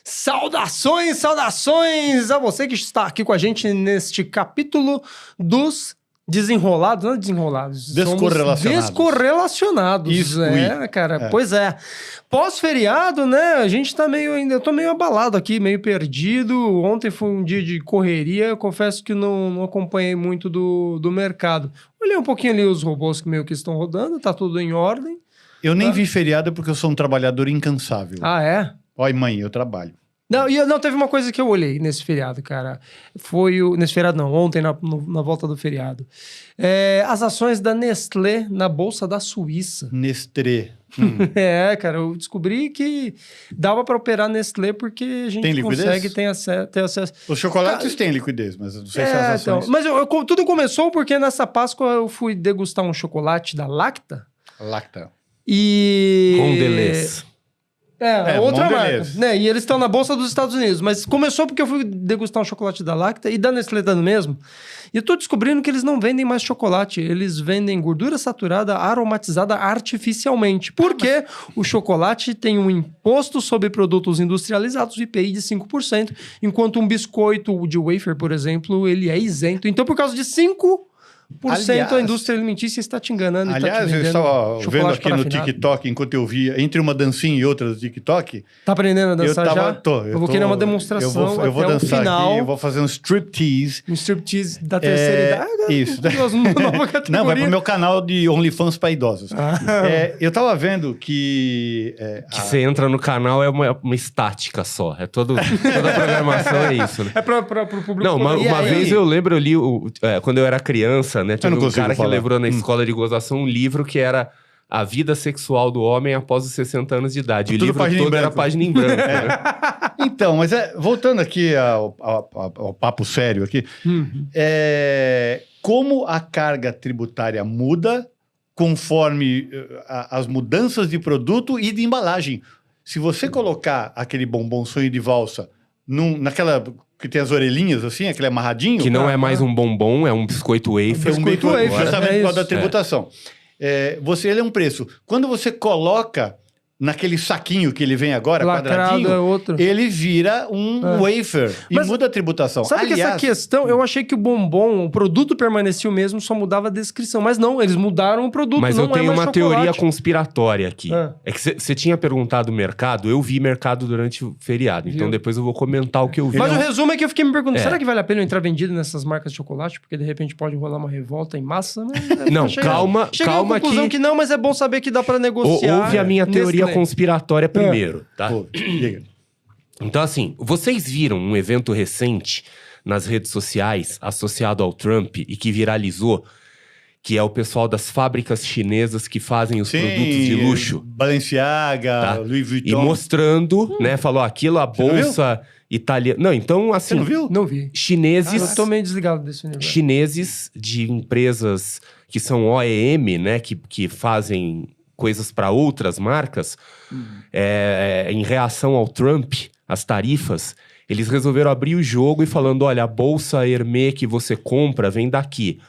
Saudações, saudações a você que está aqui com a gente neste capítulo dos desenrolados, não desenrolados, descorrelacionados. Isso, cara, pois é. Pós-feriado, né, a gente tá eu tô meio abalado aqui, meio perdido. Ontem foi um dia de correria, eu confesso que não acompanhei muito do mercado. Olhei um pouquinho ali os robôs que estão rodando, tá tudo em ordem. Eu nem vi feriado porque eu sou um trabalhador incansável. Ah, é? Oi, mãe, eu trabalho. Não, teve uma coisa que eu olhei nesse feriado, cara. Nesse feriado não, ontem na volta do feriado. As ações da Nestlé na Bolsa da Suíça. Nestlé. Cara, eu descobri que dava para operar Nestlé porque a gente consegue ter acesso. Os chocolates têm liquidez, mas eu não sei se as ações... Então, mas tudo começou porque nessa Páscoa eu fui degustar um chocolate da Lacta. E... Mondelez. Outra Mondelez. marca. Né? E eles estão na Bolsa dos Estados Unidos. Mas começou porque eu fui degustar um chocolate da Lacta e da Nestlé tá no mesmo. E eu tô descobrindo que eles não vendem mais chocolate. Eles vendem gordura saturada aromatizada artificialmente. Porque o chocolate tem um imposto sobre produtos industrializados, IPI de 5%, enquanto um biscoito de wafer, por exemplo, ele é isento. Então, por causa de 5%, a indústria alimentícia está te enganando. Aliás, eu estava vendo aqui no TikTok, enquanto eu via, entre uma dancinha e outra do TikTok... Tá aprendendo a dançar já? Eu vou querer uma demonstração eu vou até dançar o final. aqui, eu vou fazer um striptease. Um striptease da terceira idade? Isso. Nova categoria. Não, vai pro meu canal de OnlyFans para idosos. Eu estava vendo que... Que você entra no canal é uma estática só. Toda a programação é isso, né? É pro público... Não, uma vez eu lembro, eu li, quando eu era criança, né? Tinha um cara que levou na escola de gozação um livro que era A Vida Sexual do Homem Após os 60 anos de idade. E o livro todo era página em branco. Né? Então, mas voltando aqui ao papo sério aqui, como a carga tributária muda conforme as mudanças de produto e de embalagem. Se você colocar aquele bombom sonho de valsa naquela... que tem as orelhinhas assim, aquele amarradinho. Que não é mais um bombom, é um biscoito wafer. Biscoito wafer, justamente por causa da tributação. Ele é um preço. Quando você coloca naquele saquinho que ele vem agora, lacrado, quadradinho, ele vira um wafer e muda a tributação. Sabe que essa questão, eu achei que o bombom, o produto permanecia o mesmo, só mudava a descrição. Mas não, eles mudaram o produto. Mas não eu tenho uma chocolate. teoria conspiratória aqui. É que você tinha perguntado o mercado, eu vi mercado durante o feriado. Então depois eu vou comentar o que eu vi. Mas o resumo é que eu fiquei me perguntando, será que vale a pena eu entrar vendido nessas marcas de chocolate? Porque de repente pode rolar uma revolta em massa, né? Não, calma que não, mas é bom saber que dá pra negociar. Ouve a minha teoria conspiratória primeiro, tá? Diga. Então, assim, vocês viram um evento recente nas redes sociais associado ao Trump e que viralizou, que é o pessoal das fábricas chinesas que fazem os produtos de luxo. Balenciaga, Louis Vuitton. E mostrando, né, falou aquilo, a bolsa italiana. Não, então, assim... Você não viu? Não vi. Chineses... eu tô meio desligado desse universo. Chineses de empresas que são OEM, né, que fazem coisas para outras marcas, em reação ao Trump, as tarifas, eles resolveram abrir o jogo e falando, olha, a bolsa Hermès que você compra vem daqui.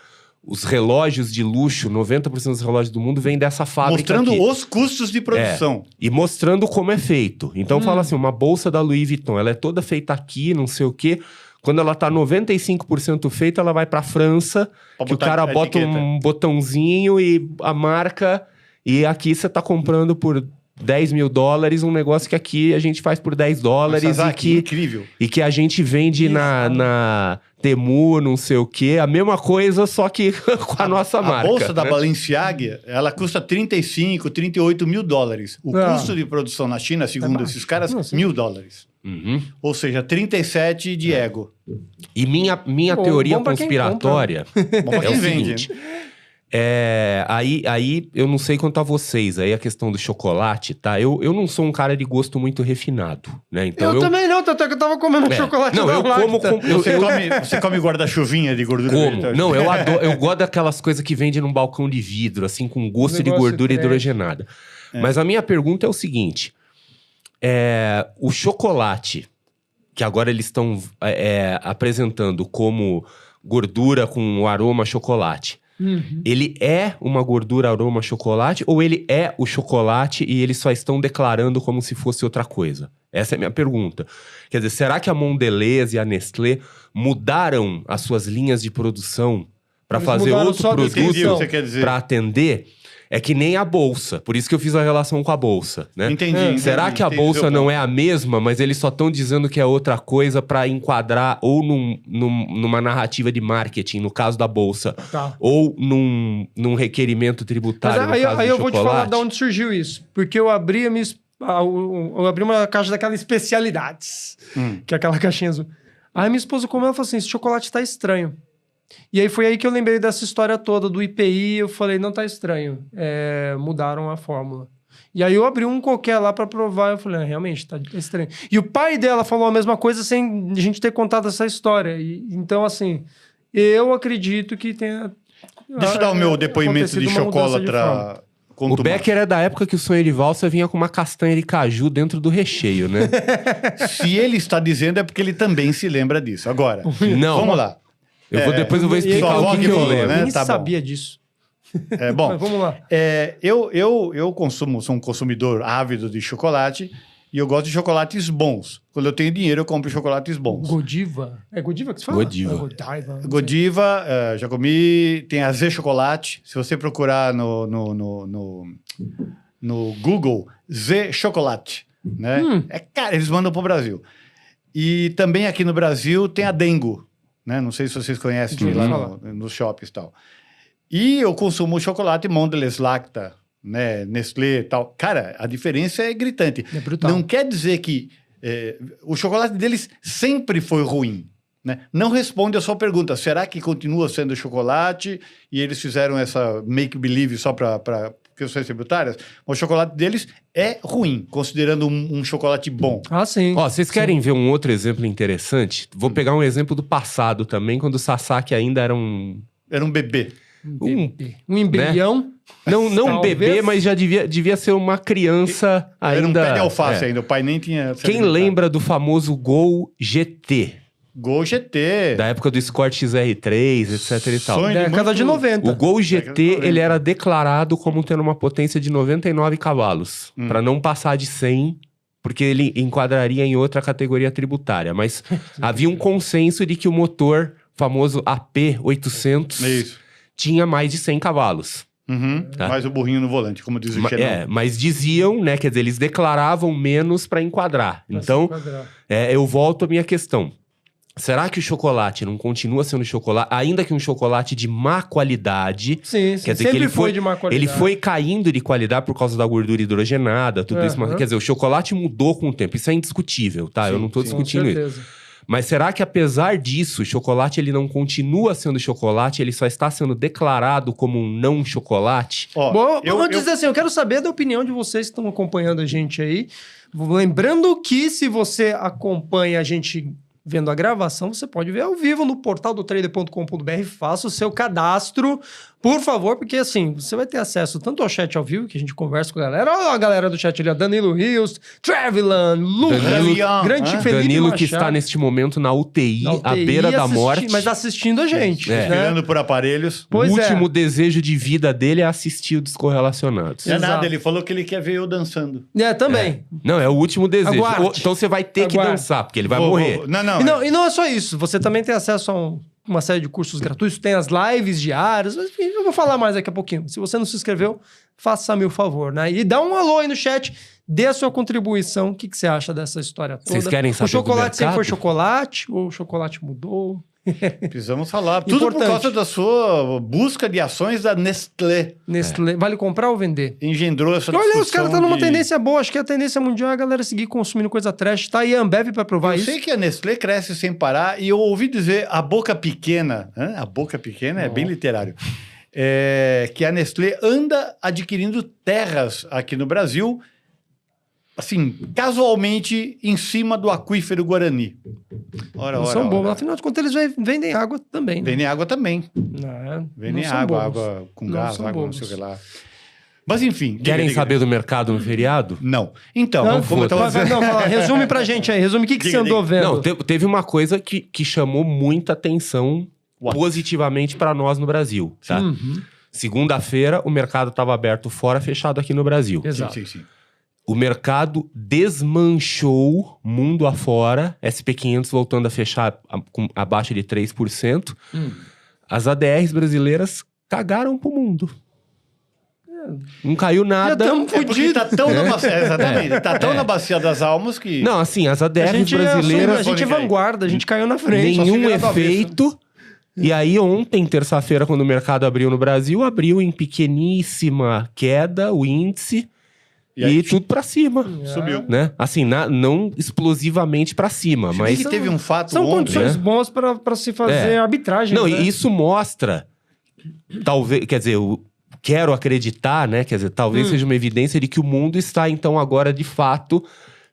Os relógios de luxo, 90% dos relógios do mundo vem dessa fábrica mostrando aqui. Os custos de produção. E mostrando como é feito. Então fala assim, uma bolsa da Louis Vuitton, ela é toda feita aqui, não sei o quê. Quando ela tá 95% feita, ela vai pra França, que o cara bota um botãozinho e a marca... E aqui você tá comprando por $10 mil, um negócio que aqui a gente faz por $10. Incrível. E que a gente vende na Temu, não sei o quê. A mesma coisa, só que com a nossa marca. A bolsa da Balenciaga, ela custa $35, $38 mil. O custo de produção na China, segundo esses caras, $1.000. Ou seja, 37 de ego. E minha teoria conspiratória é o seguinte... Aí eu não sei quanto a vocês, aí a questão do chocolate, tá? Eu não sou um cara de gosto muito refinado, né? Então eu também não, até que eu tava comendo chocolate não, da eu como Você come guarda-chuvinha de gordura? Não, eu gosto daquelas coisas que vende num balcão de vidro, assim, com gosto de gordura hidrogenada. Mas a minha pergunta é o seguinte, o chocolate, que agora eles estão apresentando como gordura com aroma chocolate, ele é uma gordura aroma chocolate ou ele é o chocolate e eles só estão declarando como se fosse outra coisa? Essa é a minha pergunta. Quer dizer, será que a Mondelez e a Nestlé mudaram as suas linhas de produção para Eles fazer mudaram outro só a produto Entendi o que você quer dizer. para atender? É que nem a bolsa. Por isso que eu fiz a relação com a bolsa, né? Entendi. Será que a entendi bolsa seu não ponto. é a mesma, mas eles só estão dizendo que é outra coisa para enquadrar ou numa narrativa de marketing, no caso da bolsa, Tá. ou num requerimento Mas tributário, no aí, caso aí do eu vou te falar chocolate? de onde surgiu isso. Porque eu abri eu abri uma caixa daquelas especialidades. Que é aquela caixinha azul. Aí minha esposa comeu e falou assim, esse chocolate tá estranho. E aí foi aí que eu lembrei dessa história toda do IPI. Eu falei, não tá estranho. Mudaram a fórmula. E aí eu abri um qualquer lá pra provar. Eu falei, realmente, tá estranho. E o pai dela falou a mesma coisa sem a gente ter contado essa história. Então, assim, eu acredito que tenha... Deixa eu dar o meu depoimento acontecido de uma mudança de chocolatra. O Becker é da época que o sonho de valsa vinha com uma castanha de caju dentro do recheio, né? Se ele está dizendo é porque ele também se lembra disso. Agora, Não. vamos lá. Depois eu vou explicar sua o avó que que eu falou, lembro. né? Eu nem Tá bom. sabia disso. Bom, Mas vamos lá. eu sou um consumidor ávido de chocolate e eu gosto de chocolates bons. Quando eu tenho dinheiro, eu compro chocolates bons. Godiva. É Godiva que se fala? Godiva. Godiva. não sei. Godiva, já comi. Tem a Z Chocolate. Se você procurar no Google, Z Chocolate, né? Cara, eles mandam pro Brasil. E também aqui no Brasil tem a Dengo, né? Não sei se vocês conhecem Já ouvi lá falar. nos shoppings e tal. E eu consumo chocolate Mondelez Lacta, né? Nestlé e tal. Cara, a diferença é gritante. É brutal. Não quer dizer que o chocolate deles sempre foi ruim. Né? Não responde a sua pergunta. Será que continua sendo chocolate e eles fizeram essa make-believe só para questões tributárias? O chocolate deles é ruim, considerando um chocolate bom. Ah, sim. Ó, vocês querem ver um outro exemplo interessante? Vou pegar um exemplo do passado também, quando o Sasaki ainda era um... Era um bebê. Um embrião. Não um Talvez. bebê, mas já devia ser uma criança ainda... Era um pé de alface é. ainda. O pai nem tinha... se Quem alimentado. lembra do famoso Gol GT? Gol GT. Da época do Escort XR3, etc e tal. Sonho Década de 90. O Gol Década de GT, 90. ele era declarado como tendo uma potência de 99 cavalos. Para não passar de 100, porque ele enquadraria em outra categoria tributária. Mas havia um consenso de que o motor, famoso AP800, Isso. tinha mais de 100 cavalos. Tá. Mais o burrinho no volante, como diz o Xenon. Mas diziam, né? Quer dizer, eles declaravam menos para enquadrar. Então, eu volto à minha questão. Será que o chocolate não continua sendo chocolate, ainda que um chocolate de má qualidade? Sim, Quer dizer sempre que ele foi de má qualidade. Ele foi caindo de qualidade por causa da gordura hidrogenada, tudo isso. Mas, quer dizer, o chocolate mudou com o tempo. Isso é indiscutível, tá? Eu não tô Com discutindo isso. certeza. Mas será que apesar disso, o chocolate ele não continua sendo chocolate? Ele só está sendo declarado como um não chocolate? Ó, Bom, vamos dizer assim, eu quero saber da opinião de vocês que estão acompanhando a gente aí. Lembrando que se você acompanha a gente vendo a gravação, você pode ver ao vivo no portal do trader.com.br. Faça o seu cadastro, por favor, porque assim, você vai ter acesso tanto ao chat ao vivo, que a gente conversa com a galera. Olha a galera do chat ali, ó, Danilo Rios, Trevilan, Lucas, Danilo- grande Felipe Danilo Machado. que está neste momento na UTI, Na à UTI, beira da morte. mas assistindo a gente. É. né? Tirando por aparelhos. Pois o é. último desejo de vida dele é assistir o Descorrelacionados. Não é Exato. nada, ele falou que ele quer ver eu dançando. Também. Não, é o último desejo. Aguarde. Então você vai ter que Aguarde. dançar, porque ele vai morrer. Não, E não é só isso, você também tem acesso a uma série de cursos gratuitos, tem as lives diárias, mas, enfim, eu vou falar mais daqui a pouquinho. Se você não se inscreveu, faça-me o favor, né? E dá um alô aí no chat, dê a sua contribuição. O que você acha dessa história toda? Vocês querem saber O chocolate do sempre mercado? foi chocolate ou o chocolate mudou? Precisamos falar. Tudo Importante. por causa da sua busca de ações da Nestlé. Nestlé, vale comprar ou vender? Engendrou essa Olha, os discussão caras estão numa de- tendência boa. Acho que a tendência mundial é a galera seguir consumindo coisa trash. Tá aí a Ambev pra provar Eu isso. sei que a Nestlé cresce sem parar e eu ouvi dizer a boca pequena, a boca pequena é bem literário, que a Nestlé anda adquirindo terras aqui no Brasil, assim, casualmente em cima do aquífero Guarani. Ora, Não são bobos. Afinal de contas, eles vendem água também. Né? Vendem água também. Vendem Não são água, bobos. água com Não gás, são água não bobos. sei o que lá. Mas enfim. Querem diga. saber do mercado no feriado? Não. Então, Não, como eu tava Vai, dizendo... não, fala, resume pra gente aí. Resume o que Diga, você andou diga. vendo. Não, teve uma coisa que chamou muita atenção What? positivamente para nós no Brasil, tá? Uhum. Segunda-feira, o mercado estava aberto fora, fechado aqui no Brasil. Exato. Sim. o mercado desmanchou mundo afora, SP500 voltando a fechar abaixo de 3%. As ADRs brasileiras cagaram pro mundo. Não caiu nada. Já estamos Porque tá tão na bacia, exatamente, tá tão na bacia das almas que... Não, assim, as A ADRs gente, brasileiras... a gente é vanguarda, a gente caiu na frente. só se Nenhum virar do efeito. E aí, ontem, terça-feira, quando o mercado abriu no Brasil, abriu em pequeníssima queda o índice E aí, tudo pra cima. subiu. Né? Assim, não explosivamente pra cima, mas... que teve um fato São ontem... condições né? boas para se fazer arbitragem. Não, né? e isso mostra, talvez, quer dizer, eu quero acreditar, né? Quer dizer, talvez seja uma evidência de que o mundo está, então, agora, de fato,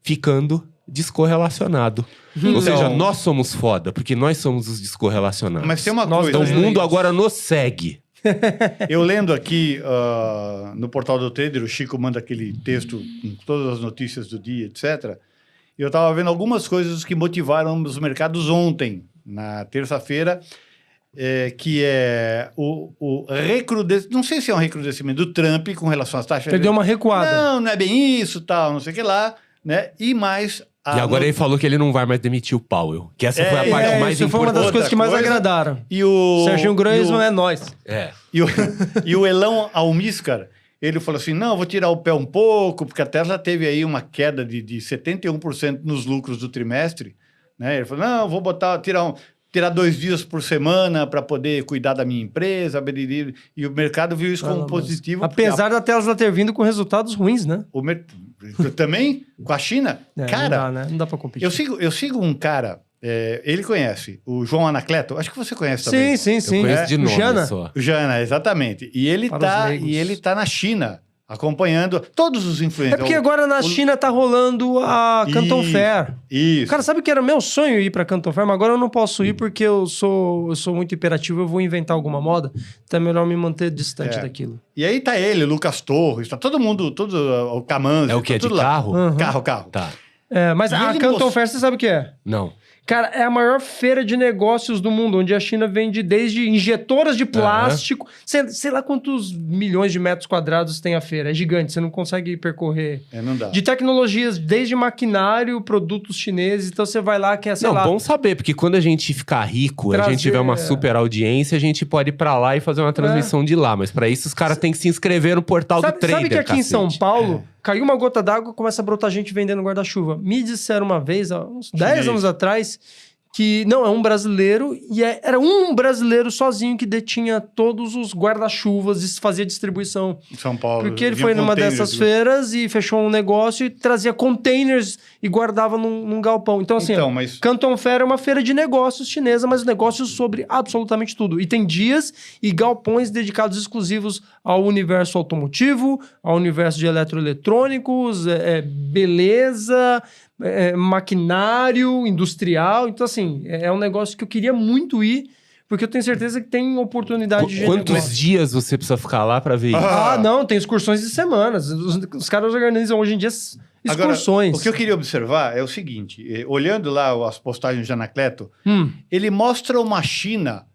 ficando descorrelacionado. Ou seja, nós somos foda, porque nós somos os descorrelacionados. Mas tem uma Nós coisa... Então, o dois mundo agora nos segue. Eu lendo aqui no portal do Trader, o Chico manda aquele texto com todas as notícias do dia, etc. E eu estava vendo algumas coisas que motivaram os mercados ontem, na terça-feira, que é o recrudescimento, não sei se é um recrudescimento do Trump com relação às taxas... Ele deu uma recuada. Não é bem isso, tal, não sei o que lá, né? E mais... E agora ele falou que ele não vai mais demitir o Powell. Que essa foi a parte mais isso foi uma das importante. coisas que mais Outra coisa- agradaram. E o... Serginho Groisman é nós. É. E o Elon Almíscar, ele falou assim, não, eu vou tirar o pé um pouco, porque a Tesla teve aí uma queda de 71% nos lucros do trimestre, né? Ele falou, não, eu vou tirar 2 dias por semana para poder cuidar da minha empresa, e o mercado viu isso como positivo. porque Apesar da Tesla ter vindo com resultados ruins, né? também, com a China, cara, não dá, né? Não dá pra competir. eu sigo um cara, ele conhece, o João Anacleto, acho que você conhece também. Sim. Eu conheço de nome Jana? só. O Jana, exatamente. E ele Para os tá, leigos. na China, acompanhando todos os É influencers. porque agora na China tá rolando a Canton Isso, Fair. Isso. Cara, sabe que era meu sonho ir pra Canton Fair, mas agora eu não posso ir porque eu sou muito hiperativo, eu vou inventar alguma moda, então é melhor me manter distante daquilo. E aí tá ele, Lucas Torres, tá todo mundo, o Camanzi. É o quê? tá De tudo lá. carro? Uhum. Carro. Tá. Mas E a ele Canton mostrou- Fair, você sabe o que é? Não. Cara, é a maior feira de negócios do mundo, onde a China vende desde injetoras de plástico, sei lá quantos milhões de metros quadrados tem a feira, é gigante, você não consegue percorrer. Não dá. De tecnologias, desde maquinário, produtos chineses, então você vai lá, quer, sei Não, lá... bom saber, porque quando a gente ficar rico, a Trazer- gente tiver uma super audiência, a gente pode ir pra lá e fazer uma transmissão de lá. Mas pra isso, os caras têm que se inscrever no portal do Trader, Sabe que aqui em São cacete. Paulo, caiu uma gota d'água, começa a brotar gente vendendo guarda-chuva. Me disseram uma vez, há uns 10 Chinês. anos atrás, que não, é um brasileiro, e era um brasileiro sozinho que detinha todos os guarda-chuvas e fazia distribuição. Em São Paulo. Porque ele vinha foi numa containers, dessas viu? feiras e fechou um negócio e trazia containers e guardava num galpão. Então, assim, Então, mas- Canton Fair é uma feira de negócios chinesa, mas negócios sobre absolutamente tudo. E tem dias e galpões dedicados exclusivos ao universo automotivo, ao universo de eletroeletrônicos, beleza, maquinário, industrial. Então, assim, é um negócio que eu queria muito ir, porque eu tenho certeza que tem oportunidade de Quantos negócio. dias você precisa ficar lá pra ver isso? Não, tem excursões de semanas. Os caras organizam hoje em dia excursões. Agora, o que eu queria observar é o seguinte, olhando lá as postagens de Anacleto, ele mostra uma China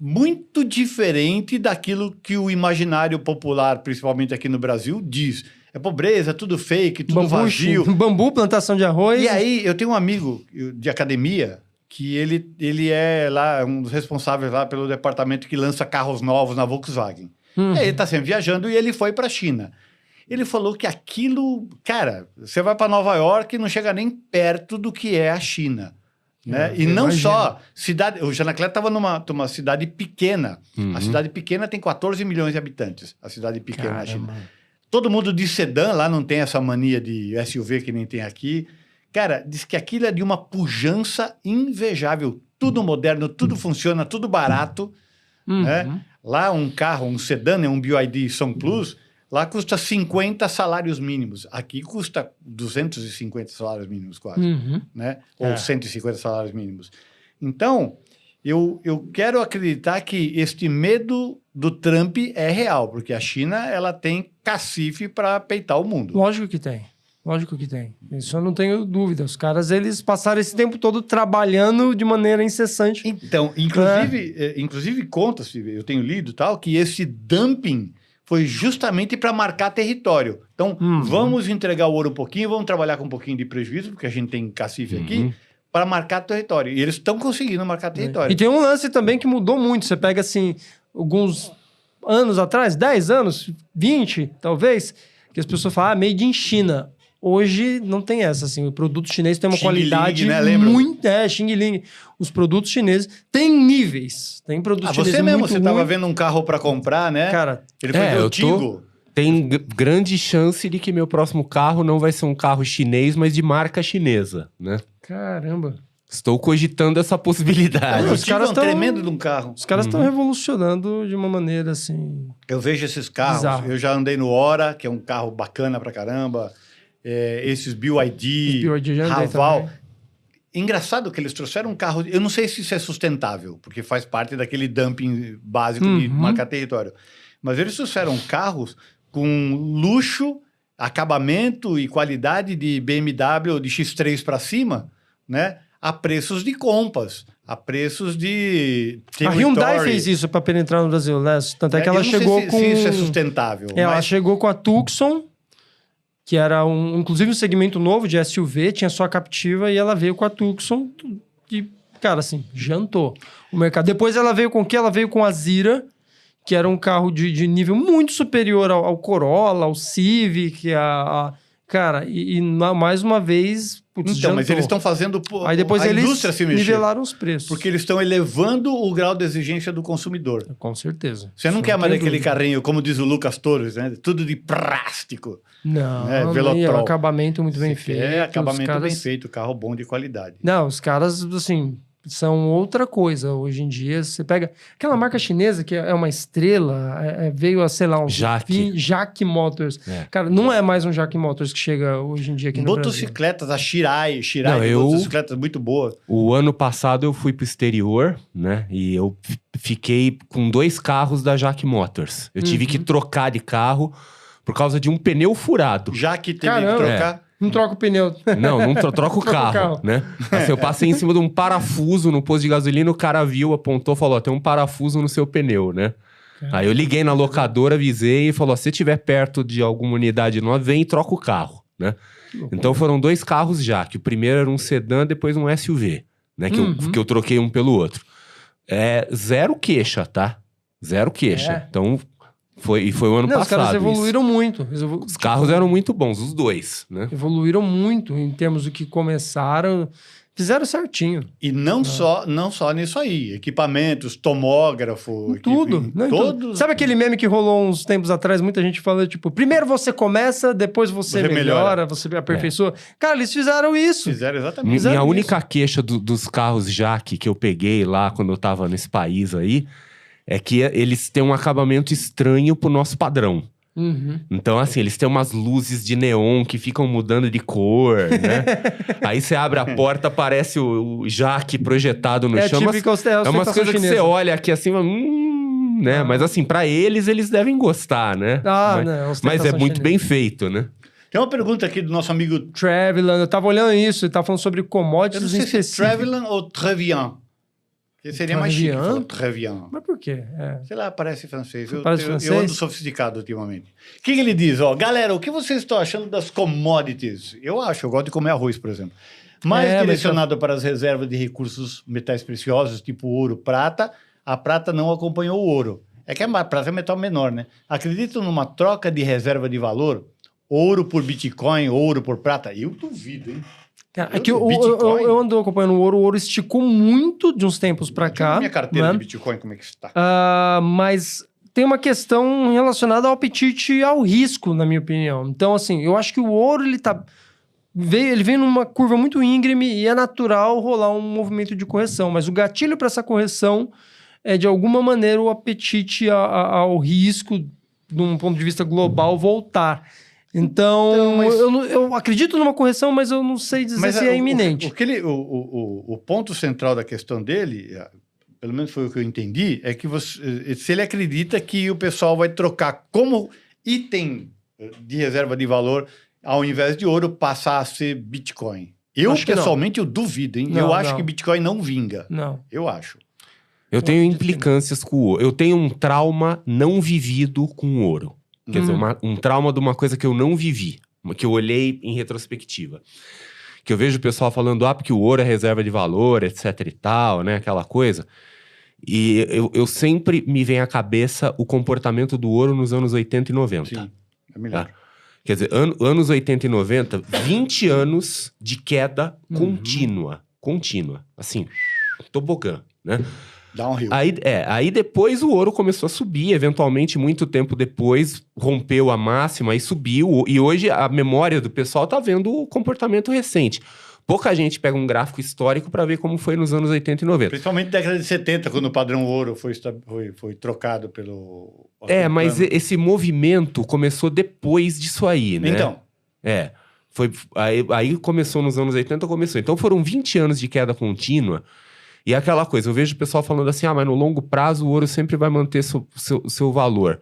muito diferente daquilo que o imaginário popular, principalmente aqui no Brasil, diz. É pobreza, tudo fake, tudo vazio. Bambu, plantação de arroz. E aí, eu tenho um amigo de academia que ele é lá um dos responsáveis lá pelo departamento que lança carros novos na Volkswagen. E aí ele está sempre viajando e ele foi para a China. Ele falou que aquilo... Cara, você vai para Nova York e não chega nem perto do que é a China. Né? E não imagino. só... O Janacleto estava numa cidade pequena. A cidade pequena tem 14 milhões de habitantes. A cidade pequena na China. Todo mundo de sedã lá, não tem essa mania de SUV que nem tem aqui. Cara, diz que aquilo é de uma pujança invejável. Tudo moderno, tudo funciona, tudo barato. Né? Lá um carro, um sedã, né, um BYD Song Plus, lá custa 50 salários mínimos. Aqui custa 250 salários mínimos quase. Né? Ou 150 salários mínimos. Então, eu quero acreditar que este medo do Trump é real, porque a China ela tem cacife para peitar o mundo. Lógico que tem. Lógico que tem. Isso eu não tenho dúvida. Os caras, eles passaram esse tempo todo trabalhando de maneira incessante. Então, inclusive conta-se, eu tenho lido tal, que esse dumping foi justamente para marcar território. Então, vamos entregar o ouro um pouquinho, vamos trabalhar com um pouquinho de prejuízo, porque a gente tem cacife aqui, para marcar território. E eles estão conseguindo marcar território. E tem um lance também que mudou muito. Você pega, assim, alguns anos atrás, 10 anos, 20, talvez, que as pessoas falam, made in China. Hoje não tem essa, assim, o produto chinês tem uma Xing Ling, qualidade né? Lembra? muito... Xing Ling. Os produtos chineses têm níveis. Tem produtos chineses você mesmo, muito você estava ruim. vendo um carro para comprar, né? Cara, Ele foi ver o Tigo. Tem grande chance de que meu próximo carro não vai ser um carro chinês, mas de marca chinesa, né? caramba. Estou cogitando essa possibilidade. O Os Tigo caras é um tão- tremendo de um carro. Os caras estão revolucionando de uma maneira, assim... Eu vejo esses carros, Bizarro. eu já andei no Hora, que é um carro bacana pra caramba, esses BYD, Os BYD já andei Raval. também. Engraçado que eles trouxeram um carro, eu não sei se isso é sustentável, porque faz parte daquele dumping básico de marcar território, mas eles trouxeram carros com luxo, acabamento e qualidade de BMW de X3 para cima, né? A preços de Compass, a preços de A Hyundai fez isso para penetrar no Brasil, né? Tanto é que ela eu não sei chegou se, com... se isso é sustentável. Ela mas... chegou com a Tucson, que era inclusive um segmento novo de SUV, tinha só a Captiva, e ela veio com a Tucson e, cara, assim, jantou o mercado. Depois ela veio com o quê? Ela veio com a Zira, que era um carro de nível muito superior ao Corolla, ao Civic, cara, mais uma vez, putz, Então, jantou. mas eles estão fazendo... Aí depois a eles indústria se mexer. nivelaram os preços. Porque eles estão elevando o grau de exigência do consumidor. Com certeza. Você não Isso quer mais tem aquele dúvida. carrinho, como diz o Lucas Torres, né? Tudo de plástico. Não, É, não, Velotrol. e é um acabamento muito bem feito. É acabamento os caras... bem feito, carro bom de qualidade. Não, os caras, assim, são outra coisa. Hoje em dia, você pega... Aquela marca chinesa que é uma estrela, veio a, sei lá, Jack Motors. É. Cara, não é mais um Jack Motors que chega hoje em dia aqui no Brasil. Motocicletas, a Shirai Não, tem eu- motocicletas muito boas. O ano passado eu fui pro exterior, né? E eu fiquei com 2 carros da Jack Motors. Eu tive que trocar de carro por causa de um pneu furado. Já que teve Caramba. que trocar... Não troca o pneu. Não troca o carro, carro. né? Assim, eu passei em cima de um parafuso no posto de gasolina, o cara viu, apontou, falou, ó, tem um parafuso no seu pneu, né? Aí eu liguei na locadora, avisei e falou, se estiver perto de alguma unidade nova, vem e troca o carro, né? Então foram 2 carros já, que o primeiro era um sedã, depois um SUV, né? Que eu troquei um pelo outro. Zero queixa, tá? Zero queixa. É. Então, foi o ano Não, os passado caras isso. evoluíram muito. Os carros eram muito bons, os 2, né? Evoluíram muito em termos do que começaram. Fizeram certinho. E não só nisso aí. Equipamentos, tomógrafo... Tudo. Não, em tudo. Todos... Sabe aquele meme que rolou uns tempos atrás? Muita gente falando, tipo, primeiro você começa, depois você Você melhora, melhora. você aperfeiçoa. Cara, eles fizeram isso. Fizeram exatamente. Minha Fizeram única queixa dos carros Jaque que eu peguei lá quando eu tava nesse país aí é que eles têm um acabamento estranho pro nosso padrão. Uhum. Então, assim, eles têm umas luzes de neon que ficam mudando de cor, né? Aí você abre a porta, aparece o Jaque projetado no chão. típico É umas coisas que você olha aqui assim, né? Mas assim, pra eles devem gostar, né? Mas é muito bem feito, né? Tem uma pergunta aqui do nosso amigo... Travelan, eu tava olhando isso, ele tava falando sobre Eu não commodities sei se é específicos. Travelan ou Trevian. Que seria mais chique Trevian? falar Trevian. Mas por quê? Sei lá, parece francês. Parece Eu francês? ando sofisticado ultimamente. O que ele diz? Ó, galera, o que vocês estão achando das commodities? Eu gosto de comer arroz, por exemplo. Mais mas direcionado para as reservas de recursos metais preciosos, tipo ouro, prata. A prata não acompanhou o ouro. É que a prata é metal menor, né? Acreditam numa troca de reserva de valor? Ouro por Bitcoin, ouro por prata? Eu duvido, hein? É que eu ando acompanhando o ouro esticou muito de uns tempos pra Deixa eu ver cá. minha carteira né? de Bitcoin, como é que está? Mas tem uma questão relacionada ao apetite e ao risco, na minha opinião. Então, assim, eu acho que o ouro, ele vem numa curva muito íngreme e é natural rolar um movimento de correção. Mas o gatilho para essa correção é, de alguma maneira, o apetite ao risco, de um ponto de vista global, voltar. Então, mas- eu acredito numa correção, mas eu não sei dizer se é iminente. O ponto central da questão dele, pelo menos foi o que eu entendi, é que se ele acredita que o pessoal vai trocar como item de reserva de valor, ao invés de ouro, passar a ser Bitcoin. Eu, Acho que não. pessoalmente, eu duvido, hein? Não, eu acho não. que Bitcoin não vinga. Não. Eu acho. Eu tenho implicâncias com o ouro. Eu tenho um trauma não vivido com o ouro. Quer dizer, um trauma de uma coisa que eu não vivi, que eu olhei em retrospectiva. Que eu vejo o pessoal falando, porque o ouro é reserva de valor, etc e tal, né? Aquela coisa. E eu sempre me vem à cabeça o comportamento do ouro nos anos 80 e 90. Sim, é melhor. Tá? Quer dizer, anos 80 e 90, 20 anos de queda contínua. Assim, tobogã, né? Downhill. Aí depois o ouro começou a subir, eventualmente, muito tempo depois, rompeu a máxima, aí subiu. E hoje a memória do pessoal tá vendo o comportamento recente. Pouca gente pega um gráfico histórico para ver como foi nos anos 80 e 90. Principalmente na década de 70, quando o padrão ouro foi trocado pelo... Mas esse movimento começou depois disso aí, né? Então. Aí começou nos anos 80, começou. Então foram 20 anos de queda contínua. E é aquela coisa, eu vejo o pessoal falando assim, mas no longo prazo o ouro sempre vai manter seu valor.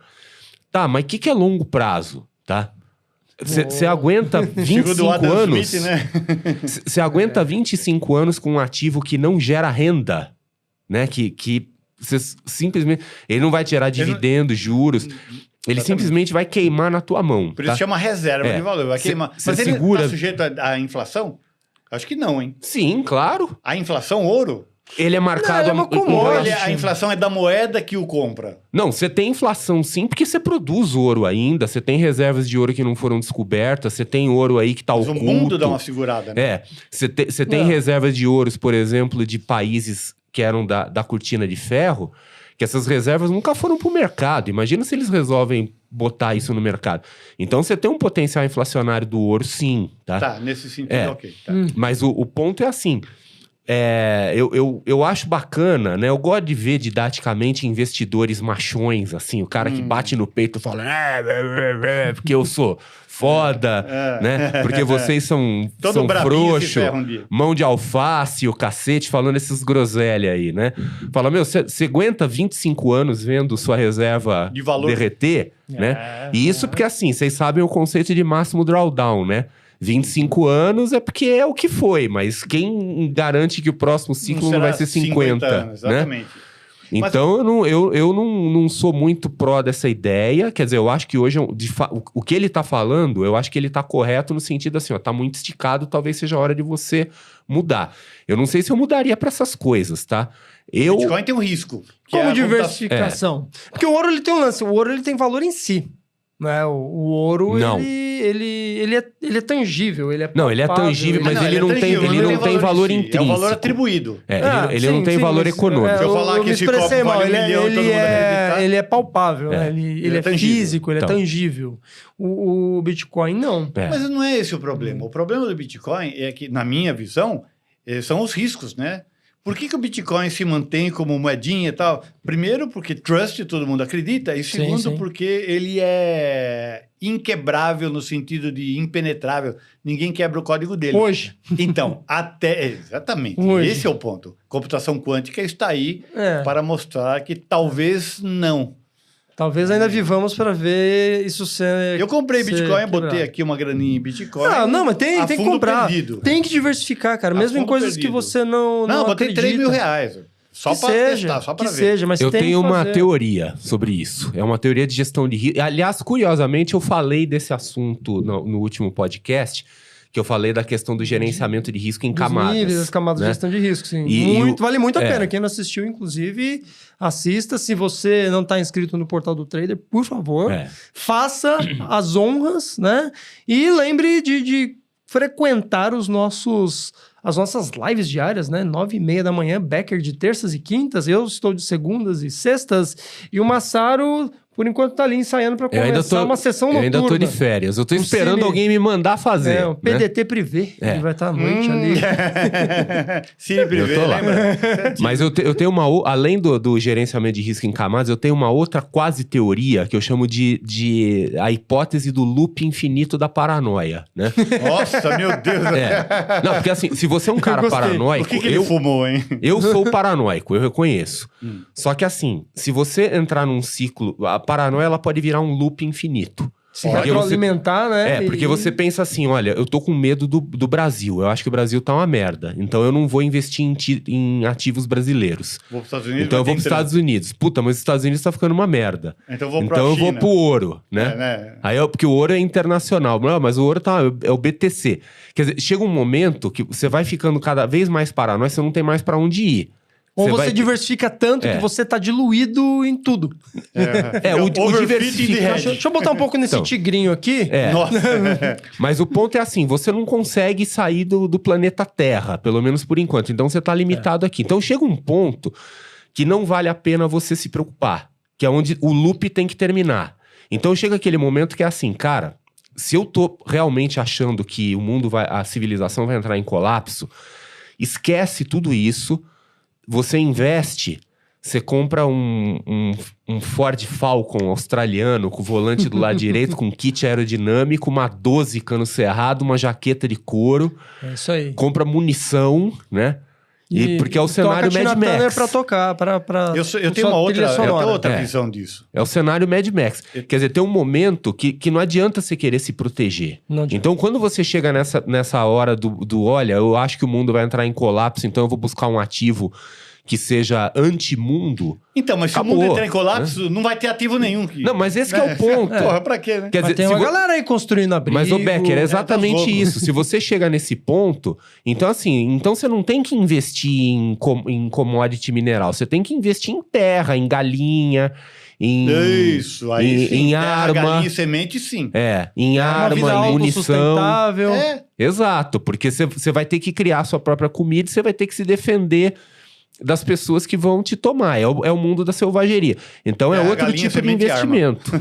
Tá, mas o que é longo prazo, tá? Você aguenta 25 anos... Smith, né? Você aguenta 25 anos com um ativo que não gera renda, né? Que você simplesmente... Ele não vai te gerar dividendos, juros... Ele simplesmente vai queimar na tua mão. Por isso chama reserva de valor. Vai queimar. Mas ele segura... está sujeito à inflação? Acho que não, hein? Sim, claro. A inflação ouro? Ele é marcado... A inflação é da moeda que o compra? Não, você tem inflação sim, porque você produz ouro ainda. Você tem reservas de ouro que não foram descobertas. Você tem ouro aí que tá oculto. Mas o mundo dá uma segurada, né? Você tem reservas de ouros, por exemplo, de países que eram da cortina de ferro, que essas reservas nunca foram pro mercado. Imagina se eles resolvem botar isso no mercado. Então, você tem um potencial inflacionário do ouro, sim. Tá, nesse sentido, ok. Tá. Mas o ponto é assim... Eu acho bacana, né? Eu gosto de ver didaticamente investidores machões, assim, o cara que bate no peito e fala porque eu sou foda, né? Porque vocês são frouxo, mão de alface, o cacete, falando esses groselha aí, né? Fala, você aguenta 25 anos vendo sua reserva de valor derreter, né? E isso porque, assim, vocês sabem o conceito de máximo drawdown, né? 25 anos é porque é o que foi, mas quem garante que o próximo ciclo não vai ser 50 anos, exatamente. Né? Então, eu não sou muito pró dessa ideia. Quer dizer, eu acho que hoje, o que ele tá falando, eu acho que ele tá correto no sentido assim, tá muito esticado, talvez seja a hora de você mudar. Eu não sei se eu mudaria para essas coisas, tá? O Bitcoin tem um risco. Como diversificação. Porque o ouro, ele tem um lance. O ouro, ele tem valor em si. Né? O ouro, ele é tangível, ele é palpável. Não, ele é tangível, mas ele não tem valor intrínseco. É um valor atribuído. Ele não tem valor econômico. Se eu falar que esse copo vale mal, $1 milhão, todo mundo acredita. Ele é palpável, né? Ele é físico, ele é então, tangível. O Bitcoin, não. Mas não é esse o problema. O problema do Bitcoin é que, na minha visão, são os riscos, né? Por que o Bitcoin se mantém como moedinha e tal? Primeiro, porque trust, todo mundo acredita. E segundo, porque ele é inquebrável no sentido de impenetrável. Ninguém quebra o código dele. Hoje. Então, exatamente. Hoje. Esse é o ponto. Computação quântica está aí para mostrar que talvez não. Talvez ainda vivamos para ver isso ser... Eu comprei Bitcoin, botei aqui uma graninha em Bitcoin. Não, mas tem que comprar. Perdido. Tem que diversificar, cara. Mesmo em coisas que você não botei acredita. R$3.000. Só para testar, só para ver. Seja, mas eu tenho uma teoria sobre isso. É uma teoria de gestão de risco. Aliás, curiosamente, eu falei desse assunto no último podcast, que eu falei da questão do gerenciamento de risco em camadas. Níveis, as camadas de gestão de risco, sim. Vale muito a pena. Quem não assistiu, inclusive, assista. Se você não está inscrito no portal do Trader, por favor, faça as honras, né? E lembre de frequentar as nossas lives diárias, né? 9h30 da manhã, Becker de terças e quintas. Eu estou de segundas e sextas. E o Massaro... Por enquanto tá ali ensaiando para começar uma sessão noturna. Eu ainda tô de férias. Eu tô esperando alguém me mandar fazer. O PDT Privé. Ele vai estar à noite ali. Cine Privé, lembra? Mas eu tenho além do gerenciamento de risco em camadas, eu tenho uma outra quase teoria que eu chamo de a hipótese do loop infinito da paranoia, né? Nossa, meu Deus. Não, porque assim, se você é um cara paranoico... Por que ele fumou, hein? Eu sou paranoico, eu reconheço. Só que assim, se você entrar num ciclo... A paranoia, ela pode virar um loop infinito. Se Porque retroalimentar, né? porque você pensa assim, olha, eu tô com medo do Brasil. Eu acho que o Brasil tá uma merda. Então eu não vou investir em ativos brasileiros. Vou para os Estados Unidos. Então eu vou pros Estados Unidos. Puta, mas os Estados Unidos tá ficando uma merda. Então eu vou Então eu vou pro ouro, né? Aí porque o ouro é internacional. Não, mas o ouro é o BTC. Quer dizer, chega um momento que você vai ficando cada vez mais paranoico, você não tem mais pra onde ir. Ou você diversifica tanto que você tá diluído em tudo. O diversifica... Deixa eu botar um pouco nesse tigrinho aqui. Nossa. Mas o ponto é assim, você não consegue sair do planeta Terra, pelo menos por enquanto. Então você tá limitado aqui. Então chega um ponto que não vale a pena você se preocupar. Que é onde o loop tem que terminar. Então chega aquele momento que é assim, cara... Se eu tô realmente achando que a civilização vai entrar em colapso, esquece tudo isso... Você investe, você compra um Ford Falcon australiano com volante do lado direito, com kit aerodinâmico, uma 12 cano cerrado, uma jaqueta de couro. É isso aí. Compra munição, né? Porque é o cenário Mad Max. Pra tocar, eu tenho uma outra visão disso. É o cenário Mad Max. Quer dizer, tem um momento que não adianta você querer se proteger. Então, quando você chega nessa hora olha, eu acho que o mundo vai entrar em colapso, então eu vou buscar um ativo que seja anti-mundo. Então, mas acabou, se o mundo entrar em colapso, não vai ter ativo nenhum. Não, mas esse que é o ponto. Porra, pra quê, né? Quer dizer, tem uma galera aí construindo abrigo. Mas, ô Becker, é exatamente isso. Se você chega nesse ponto, então assim, você não tem que investir em commodity mineral. Você tem que investir em terra, em galinha, Isso, aí sim. Em arma. Galinha e semente, sim. Em arma, em munição. Sustentável. Exato, porque você vai ter que criar a sua própria comida e você vai ter que se defender das pessoas que vão te tomar. É o mundo da selvageria. Então é outro tipo de investimento.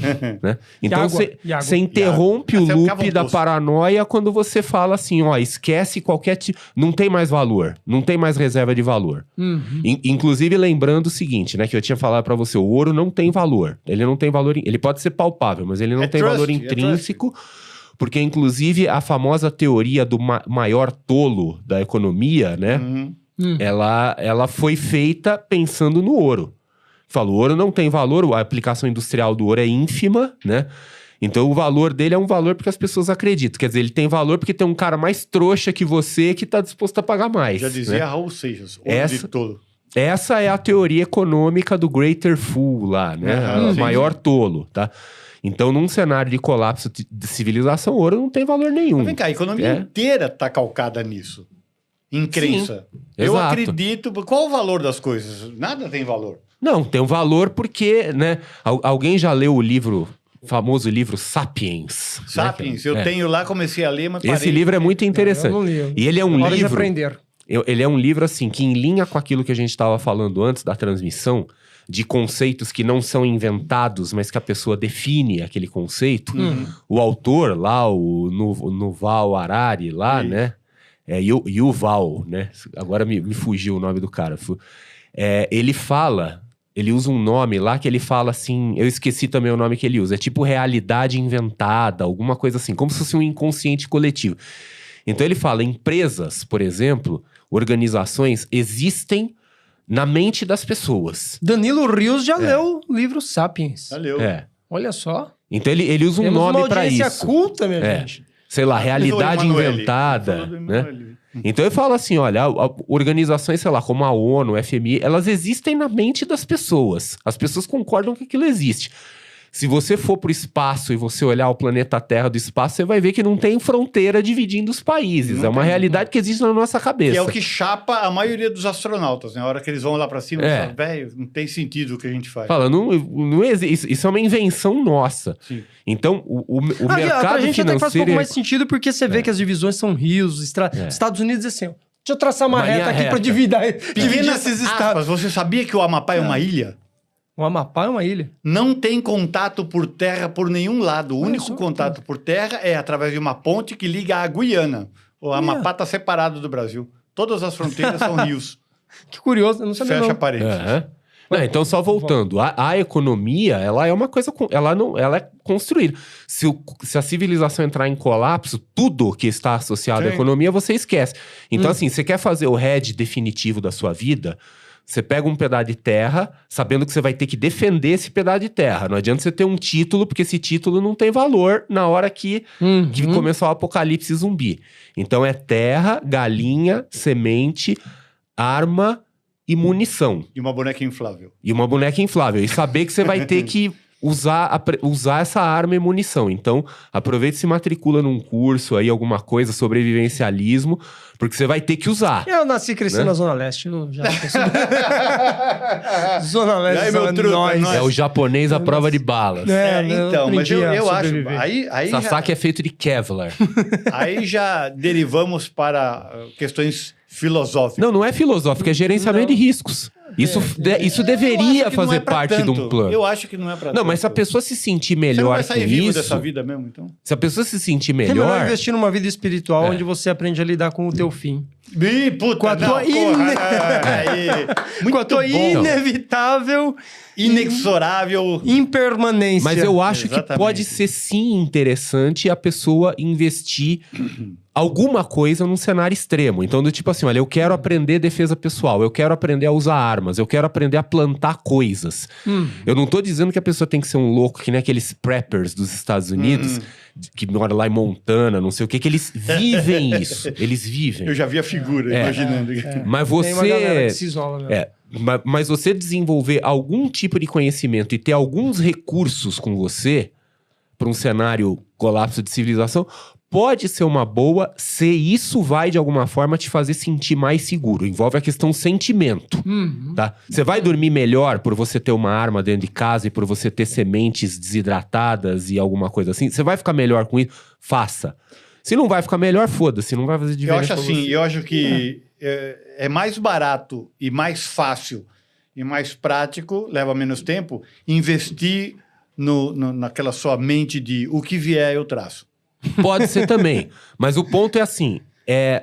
Né? Então você interrompe o loop da paranoia quando você fala assim, ó, esquece qualquer tipo... Não tem mais valor. Não tem mais reserva de valor. Inclusive lembrando o seguinte, né? Que eu tinha falado pra você, o ouro não tem valor. Ele não tem valor... Ele pode ser palpável, mas ele não tem valor intrínseco. Porque, inclusive, a famosa teoria do maior tolo da economia, né? Ela foi feita pensando no ouro. Fala, o ouro não tem valor, a aplicação industrial do ouro é ínfima, né? Então o valor dele é um valor porque as pessoas acreditam. Quer dizer, ele tem valor porque tem um cara mais trouxa que você que está disposto a pagar mais. Já dizia, né? Raul Seixas, ouro de tolo. Essa é a teoria econômica do Greater Fool lá, né? O maior tolo, tá? Então, num cenário de colapso de civilização, o ouro não tem valor nenhum. Mas vem cá, a economia inteira está calcada nisso. Em crença. Sim, eu exato. acredito... Qual o valor das coisas? Nada tem valor. Não, tem um valor porque, né? Alguém já leu o famoso livro Sapiens? Sapiens, eu tenho lá, comecei a ler, mas parei. Esse livro é muito interessante. Eu não li. E ele é um Hora livro... de aprender. Ele é um livro, assim, que em linha com aquilo que a gente estava falando antes da transmissão, de conceitos que não são inventados, mas que a pessoa define aquele conceito. O autor lá, o Yuval Harari lá, né? Yuval, né? Agora me fugiu o nome do cara. Ele usa um nome lá que ele fala assim... Eu esqueci também o nome que ele usa. É tipo realidade inventada, alguma coisa assim. Como se fosse um inconsciente coletivo. Então ele fala, empresas, por exemplo, organizações, existem na mente das pessoas. Danilo Rios já leu o livro Sapiens. Já leu. Olha só. Então ele usa um nome para isso. Uma audiência culta, minha gente. Sei lá, realidade inventada, né? Então eu falo assim, olha, organizações, sei lá, como a ONU, o FMI, elas existem na mente das pessoas. As pessoas concordam que aquilo existe. Se você for pro espaço e você olhar o planeta Terra do espaço, você vai ver que não tem fronteira dividindo os países. É uma realidade que existe na nossa cabeça. Que é o que chapa a maioria dos astronautas, né? A hora que eles vão lá pra cima, eles falam, velho, não tem sentido o que a gente faz. Fala, não existe. Isso é uma invenção nossa. Sim. Então, o mercado pra gente financeiro... até faz um pouco mais sentido, porque você vê que as divisões são rios. Estados Unidos é assim, ó. Deixa eu traçar uma reta aqui pra dividir esses estados. Você sabia que o Amapá é uma ilha? O Amapá é uma ilha. Não tem contato por terra por nenhum lado. O único contato por terra é através de uma ponte que liga a Guiana. O Amapá está separado do Brasil. Todas as fronteiras são rios. Que curioso, eu não sabia. Fecha a parede. Não, então, só voltando, a economia, ela é uma coisa, ela é construída. Se a civilização entrar em colapso, tudo que está associado à economia, você esquece. Então, assim, você quer fazer o head definitivo da sua vida, Você pega um pedaço de terra, sabendo que você vai ter que defender esse pedaço de terra. Não adianta você ter um título, porque esse título não tem valor na hora que começar o apocalipse zumbi. Então é terra, galinha, semente, arma e munição. E uma boneca inflável. E uma boneca inflável. E saber que você vai ter que usar essa arma e munição. Então, aproveita e se matricula num curso aí, alguma coisa, sobrevivencialismo, porque você vai ter que usar. Eu nasci e cresci na Zona Leste. Eu já Zona E aí, Leste, meu truque, nós. nós- É o japonês à prova de balas. Então, mas eu acho... sobreviver. Aí Sasaki é feito de Kevlar. aí já derivamos para questões filosóficas. Não é filosófico, é gerenciamento de riscos. Isso Eu deveria acho que não fazer é pra parte de um tanto. plano. Eu acho que não é pra Não, mas se a tanto. pessoa se sentir Você não melhor vai sair com vivo isso... dessa vida mesmo, então? Se a pessoa se sentir É melhor melhor... investir numa vida espiritual onde você aprende a lidar com o teu fim. Ih, puta, Com a não, tua muito com a tua bom. inevitável Inexorável. impermanência. Mas eu acho que Exatamente. pode ser sim interessante a pessoa investir alguma coisa num cenário extremo. Então, do tipo assim, olha, eu quero aprender defesa pessoal, eu quero aprender a usar armas, eu quero aprender a plantar coisas. Eu não tô dizendo que a pessoa tem que ser um louco, que nem aqueles preppers dos Estados Unidos, que moram lá em Montana, não sei o que eles vivem isso. Eles vivem. Eu já vi a figura, imaginando. Mas Tem uma galera que você... se isola mesmo. Mas você desenvolver algum tipo de conhecimento e ter alguns recursos com você para um cenário colapso de civilização, pode ser uma boa se isso vai, de alguma forma, te fazer sentir mais seguro. Envolve a questão sentimento, tá? Você vai dormir melhor por você ter uma arma dentro de casa e por você ter sementes desidratadas e alguma coisa assim? Você vai ficar melhor com isso? Faça. Se não vai ficar melhor, foda-se. Não vai fazer Eu diferença acho pra assim, você. eu acho que é mais barato e mais fácil e mais prático, leva menos tempo, investir naquela sua mente de o que vier eu traço. Pode ser também. Mas o ponto é assim...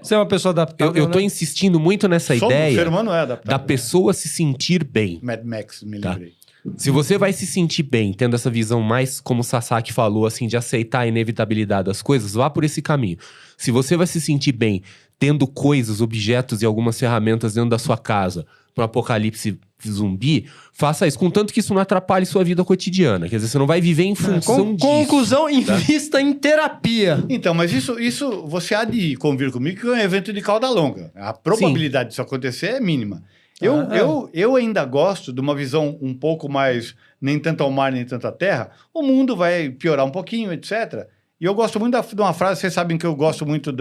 Você é uma pessoa adaptável, Eu tô né? insistindo muito nessa O ser ideia humano é adaptável. da pessoa se sentir bem. Mad Max, me Tá. lembrei. Se você vai se sentir bem, tendo essa visão mais, como o Sasaki falou, assim, de aceitar a inevitabilidade das coisas, vá por esse caminho. Se você vai se sentir bem tendo coisas, objetos e algumas ferramentas dentro da sua casa para um apocalipse zumbi, faça isso. Contanto que isso não atrapalhe sua vida cotidiana. Quer dizer, você não vai viver em função disso. Conclusão, invista em terapia. Então, mas isso você há de convir comigo que é um evento de cauda longa. A probabilidade disso acontecer é mínima. Eu ainda gosto de uma visão um pouco mais, nem tanto ao mar, nem tanto à terra. O mundo vai piorar um pouquinho, etc. E eu gosto muito de uma frase, vocês sabem que eu gosto muito,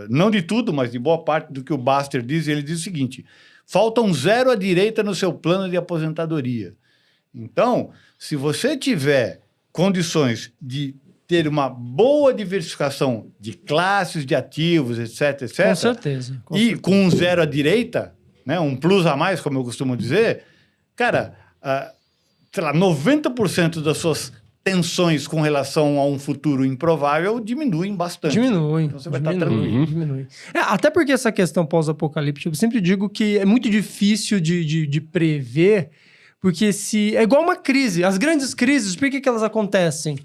não de tudo, mas de boa parte do que o Buster diz. Ele diz o seguinte: falta um zero à direita no seu plano de aposentadoria. Então, se você tiver condições de ter uma boa diversificação de classes, de ativos, etc, etc. Com certeza. E com um zero à direita, né, um plus a mais, como eu costumo dizer, cara, sei lá, 90% das suas tensões com relação a um futuro improvável diminuem bastante. Diminui. Então você vai estar tranquilo. Diminui. Até porque essa questão pós-apocalíptica, eu sempre digo que é muito difícil de prever, porque é igual uma crise. As grandes crises, por que elas acontecem?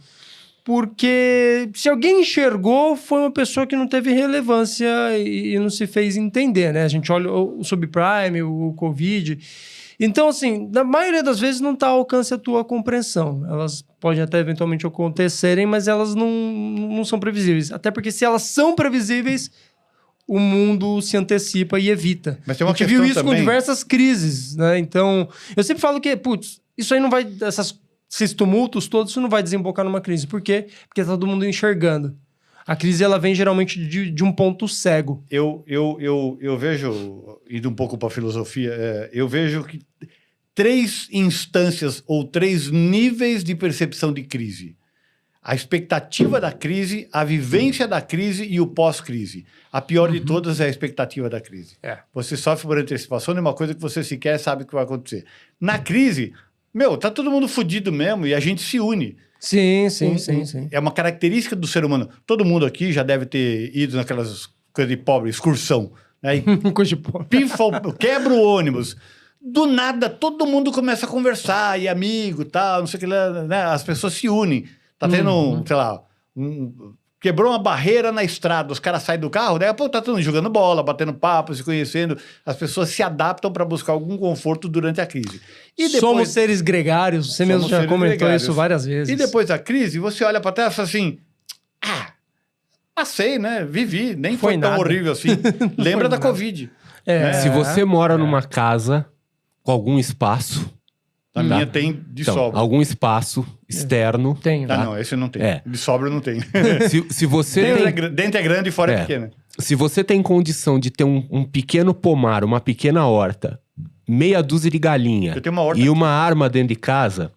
Porque se alguém enxergou, foi uma pessoa que não teve relevância e não se fez entender, né? A gente olha o subprime, o Covid. Então, assim, na maioria das vezes não está ao alcance da tua compreensão. Elas podem até eventualmente acontecerem, mas elas não são previsíveis. Até porque se elas são previsíveis, o mundo se antecipa e evita. Mas tem uma a gente questão viu isso com também. diversas crises, né? Então, eu sempre falo que, putz, isso aí não vai... Esses tumultos todos, isso não vai desembocar numa crise. Por quê? Porque tá todo mundo enxergando. A crise, ela vem geralmente de um ponto cego. Eu vejo, indo um pouco para a filosofia, eu vejo que 3 instâncias ou 3 níveis de percepção de crise. A expectativa da crise, a vivência da crise e o pós-crise. A pior de todas é a expectativa da crise. Você sofre por antecipação de uma coisa que você sequer sabe que vai acontecer. Na crise, tá todo mundo fudido mesmo e a gente se une. Sim. É uma característica do ser humano. Todo mundo aqui já deve ter ido naquelas coisas de pobre, excursão. Né? E Coisa de porra. quebra o ônibus. Do nada, todo mundo começa a conversar, e amigo, tal, não sei o que lá, né? As pessoas se unem. Tá tendo, sei lá, Quebrou uma barreira na estrada, os caras saem do carro, daí pô, tá todo mundo jogando bola, batendo papo, se conhecendo. As pessoas se adaptam para buscar algum conforto durante a crise. E depois, Somos seres gregários, você mesmo já seres comentou gregários. isso várias vezes. E depois da crise, você olha para trás e fala assim, passei, né? Vivi, nem foi tão nada. horrível assim. Lembra da nada. Covid. É. Se você mora numa casa com algum espaço, A minha tem de então, sobra. algum espaço externo. Tenho. Ah, não, esse não tem. É. De sobra não tem. Se você Dentro é grande e fora é pequeno. Se você tem condição de ter um pequeno pomar, uma pequena horta, meia dúzia de galinha Eu tenho uma horta e uma arma dentro de casa,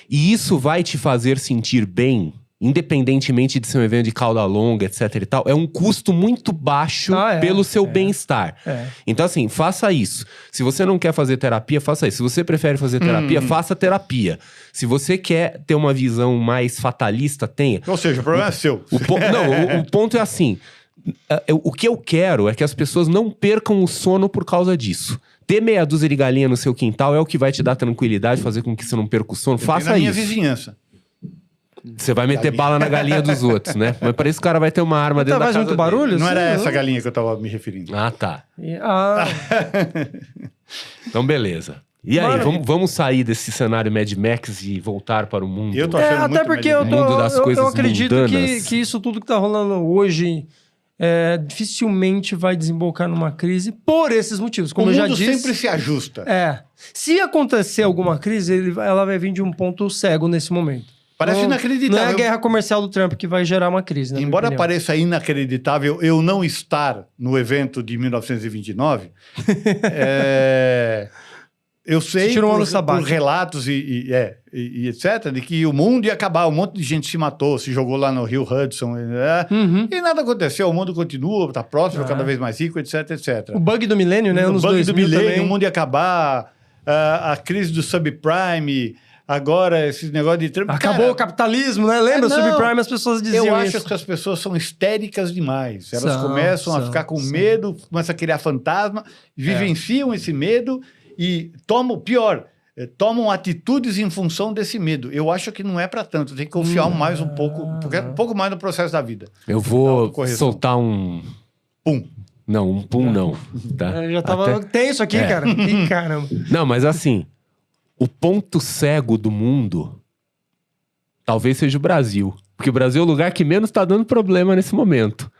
e isso vai te fazer sentir bem, independentemente de ser um evento de cauda longa, etc e tal, é um custo muito baixo pelo seu bem-estar. É. Então, assim, faça isso. Se você não quer fazer terapia, faça isso. Se você prefere fazer terapia, faça terapia. Se você quer ter uma visão mais fatalista, tenha. Ou seja, o problema é seu. O ponto é assim, o que eu quero é que as pessoas não percam o sono por causa disso. Ter meia dúzia de galinha no seu quintal é o que vai te dar tranquilidade, fazer com que você não perca o sono. Faça na minha isso. vizinhança. Você vai meter bala na galinha dos outros, né? Mas para isso o cara vai ter uma arma dentro da Faz casa muito dele. barulho? Não assim, era essa galinha que eu tava me referindo. Ah, tá. Ah, Então, beleza. E aí, Mano, vamos sair desse cenário Mad Max e voltar para o mundo? Eu tô achando até muito porque melhor. Mundo das coisas eu acredito mundanas. que isso tudo que tá rolando hoje dificilmente vai desembocar numa crise por esses motivos. Como O eu já mundo disse. sempre se ajusta. Se acontecer alguma crise, ela vai vir de um ponto cego nesse momento. Parece Não- inacreditável. Não é a guerra comercial do Trump que vai gerar uma crise, né? Embora pareça inacreditável eu não estar no evento de 1929, eu sei Tira um ano por sabático. relatos e etc., de que o mundo ia acabar, um monte de gente se matou, se jogou lá no Rio Hudson, Uhum. e nada aconteceu, o mundo continua, está próximo, cada vez mais rico, etc., etc. O bug do milênio, né? O Anos bug 2000 do milênio, também. o mundo ia acabar, a crise do subprime, agora esse negócio de Trump. Acabou Cara, o capitalismo, né? Lembra? não. Subprime, as pessoas diziam eu acho isso. que as pessoas são histéricas demais. Elas São, começam a são, ficar com são. medo, começam a criar fantasma, vivenciam esse medo e tomam atitudes em função desse medo. Eu acho que não é para tanto. Tem que confiar mais um pouco mais no processo da vida. Eu vou Autocorreção. soltar um... Pum. Não, um pum não. Tá? Eu já tava tenso aqui, cara. Ih, caramba. Não, mas assim, o ponto cego do mundo talvez seja o Brasil. Porque o Brasil é o lugar que menos tá dando problema nesse momento.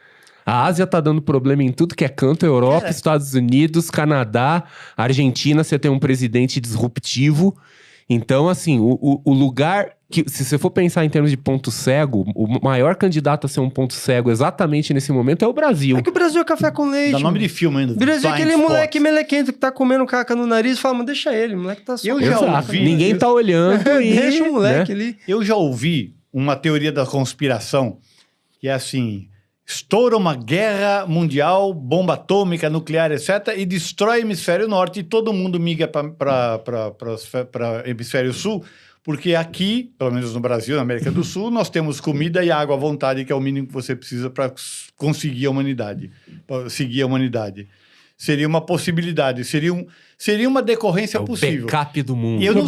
A Ásia tá dando problema em tudo que é canto, Europa, Estados Unidos, Canadá, Argentina, você tem um presidente disruptivo. Então, assim, o lugar que, se você for pensar em termos de ponto cego, o maior candidato a ser um ponto cego exatamente nesse momento é o Brasil. É que o Brasil é café com leite. Dá nome mano. de filme ainda. O Brasil é Blind aquele Spot. moleque melequento que tá comendo caca no nariz e fala, mas deixa ele, o moleque tá só... Eu já Exato. ouvi- Ninguém tá olhando e... Deixa o moleque né? ali. Eu já ouvi uma teoria da conspiração que é assim: estoura uma guerra mundial, bomba atômica, nuclear, etc., e destrói o hemisfério norte e todo mundo migra para hemisfério sul, porque aqui, pelo menos no Brasil, na América do Sul, nós temos comida e água à vontade, que é o mínimo que você precisa para conseguir a humanidade, para seguir a humanidade. Seria uma possibilidade, seria uma decorrência É o possível. backup do mundo. E eu não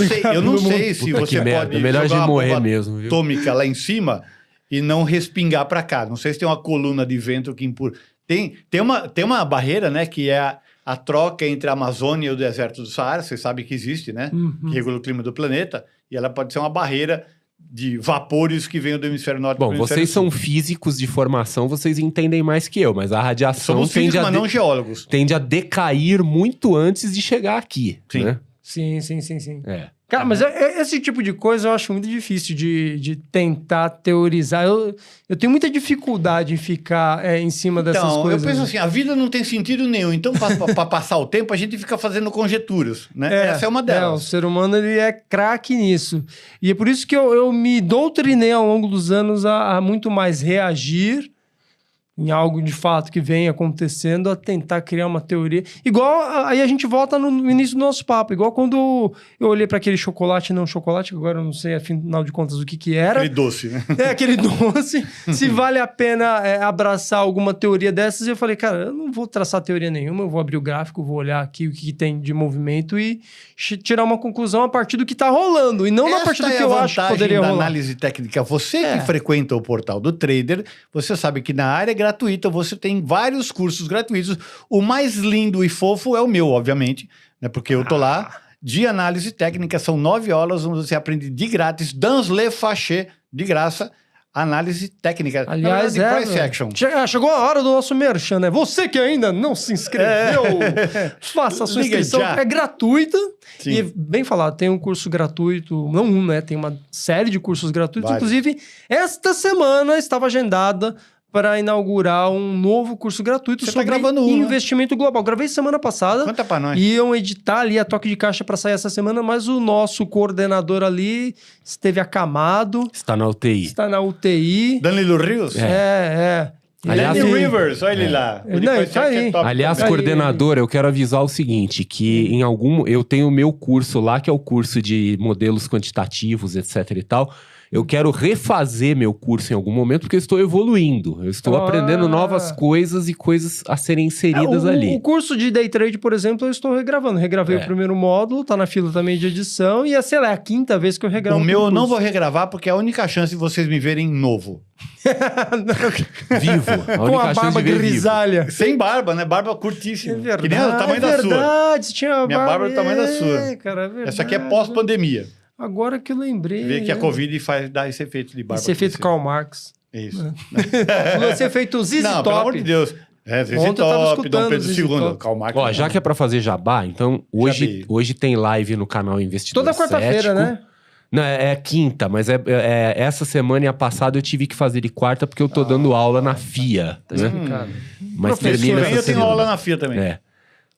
sei se Puta que você merda, pode melhor a jogar gente uma morrer bomba mesmo, viu? atômica lá em cima e não respingar para cá. Não sei se tem uma coluna de vento que empurra. Tem uma barreira, né, que é a troca entre a Amazônia e o deserto do Saara. Você sabe que existe, né? Que regula o clima do planeta. E ela pode ser uma barreira de vapores que vêm do hemisfério norte. Bom, pro hemisfério vocês são sul. físicos de formação, vocês entendem mais que eu, mas a radiação Somos tende físicos, a, mas não geólogos. tende a decair muito antes de chegar aqui. Sim. Né? Sim. É. Cara, mas esse tipo de coisa eu acho muito difícil de tentar teorizar. Eu tenho muita dificuldade em ficar em cima dessas Então, coisas. eu penso assim, a vida não tem sentido nenhum. Então, para passar o tempo, a gente fica fazendo conjeturas, né? Essa é uma o delas. ser humano ele é craque nisso. E é por isso que eu me doutrinei ao longo dos anos a muito mais reagir em algo de fato que vem acontecendo, a tentar criar uma teoria. Igual, aí a gente volta no início do nosso papo, igual quando eu olhei para aquele chocolate, não chocolate, que agora eu não sei, afinal de contas, o que era. Aquele doce, né? Aquele doce. Se vale a pena abraçar alguma teoria dessas, eu falei, cara, eu não vou traçar teoria nenhuma, eu vou abrir o gráfico, vou olhar aqui o que tem de movimento e tirar uma conclusão a partir do que tá rolando, e não a partir do que eu acho que poderia rolar. Análise técnica. Você que frequenta o portal do Trader, você sabe que na área gratuita você tem vários cursos gratuitos. O mais lindo e fofo é o meu, obviamente, né? Porque eu tô lá de análise técnica. São 9 aulas onde você aprende de grátis, dans le fâché, de graça, análise técnica. Aliás, price action. Chegou a hora do nosso merchan, né? Você que ainda não se inscreveu, faça a sua inscrição. É gratuita. Sim. E, bem falado, tem um curso gratuito, não um, né? Tem uma série de cursos gratuitos. Vários. Inclusive, esta semana estava agendada para inaugurar um novo curso gratuito Você tá sobre gravando um, né? investimento global. Gravei semana passada. Conta pra nós. Iam editar ali a toque de caixa para sair essa semana, mas o nosso coordenador ali esteve acamado, Está na UTI. está na UTI. Danilo Rios? Aliás, Danny Ele- Rivers, olha ele lá. O de Não, price tá action aí. é top. Aliás, Aí, coordenador, eu quero avisar o seguinte, que eu tenho o meu curso lá, que é o curso de modelos quantitativos, etc e tal. Eu quero refazer meu curso em algum momento, porque eu estou evoluindo. Eu estou aprendendo novas coisas e coisas a serem inseridas ali. O curso de day trade, por exemplo, eu estou regravando. Regravei o primeiro módulo, tá na fila também de edição, e sei lá, é a 5ª vez que eu regravo. O meu eu curso. não vou regravar porque é a única chance de vocês me verem novo. Vivo. A Com única a chance barba de ver vivo. grisalha. Sem barba, né? Barba curtíssima. É verdade. Que nem o tamanho da sua. verdade, tinha Minha barba é do tamanho da sua. Cara, é verdade. Essa aqui é pós-pandemia. Agora que eu lembrei. Vê que a Covid dá esse efeito de barba. Esse efeito crescer. Karl Marx. Isso. Esse efeito ZZ Não, Top. pelo amor de Deus. ZZ Ontem eu tava Top, escutando Dom Pedro ZZ II, Top. Karl Marx. Ó, já que é pra fazer jabá, então hoje tem live no canal Investidor Toda quarta-feira, Cético. né? Não, é quinta, mas essa semana e a passada eu tive que fazer de quarta porque eu tô dando aula na FIA, Tá né? explicado. Mas Professor, termina Eu essa tenho semana. aula na FIA também. É.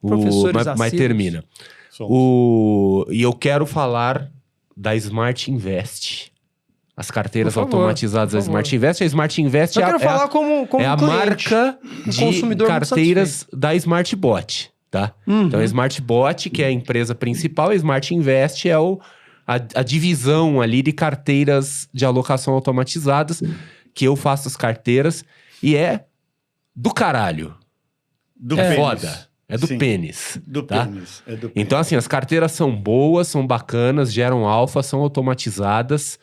Professores Mas assíduos. termina. Somos. E eu quero falar da Smart Invest. As carteiras Por favor, automatizadas por da favor. Smart Invest. A Smart Invest Eu quero falar como é a cliente, marca um de consumidor muito carteiras da Smartbot, tá? Uhum. Então, a Smartbot, que é a empresa principal, a Smart Invest é a divisão ali de carteiras de alocação automatizadas, que eu faço as carteiras, e é do caralho. Do É pênis. foda. É do Sim. pênis. Do tá? pênis. É do pênis. Então, assim, as carteiras são boas, são bacanas, geram alfa, são automatizadas,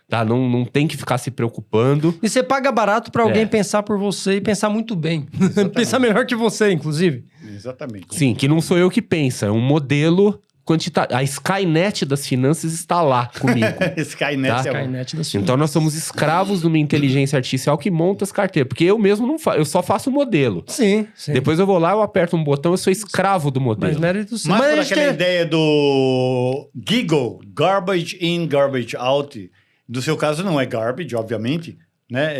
tá? Não tem que ficar se preocupando. E você paga barato pra alguém É. pensar por você e pensar muito bem. Pensar melhor que você, inclusive. Exatamente. Sim, que não sou eu que pensa, é um modelo quantitativo. A Skynet das finanças está lá comigo. Skynet Tá? é bom. Skynet da sua. Então nós somos escravos de uma inteligência artificial que monta as carteiras. Porque eu mesmo não faço, eu só faço o modelo. Sim. Depois eu vou lá, eu aperto um botão, eu sou escravo do Mas modelo. mérito sim. Mas Mas por a gente aquela tem- ideia do Giggle, garbage in, garbage out. Do seu caso não é garbage, obviamente, né?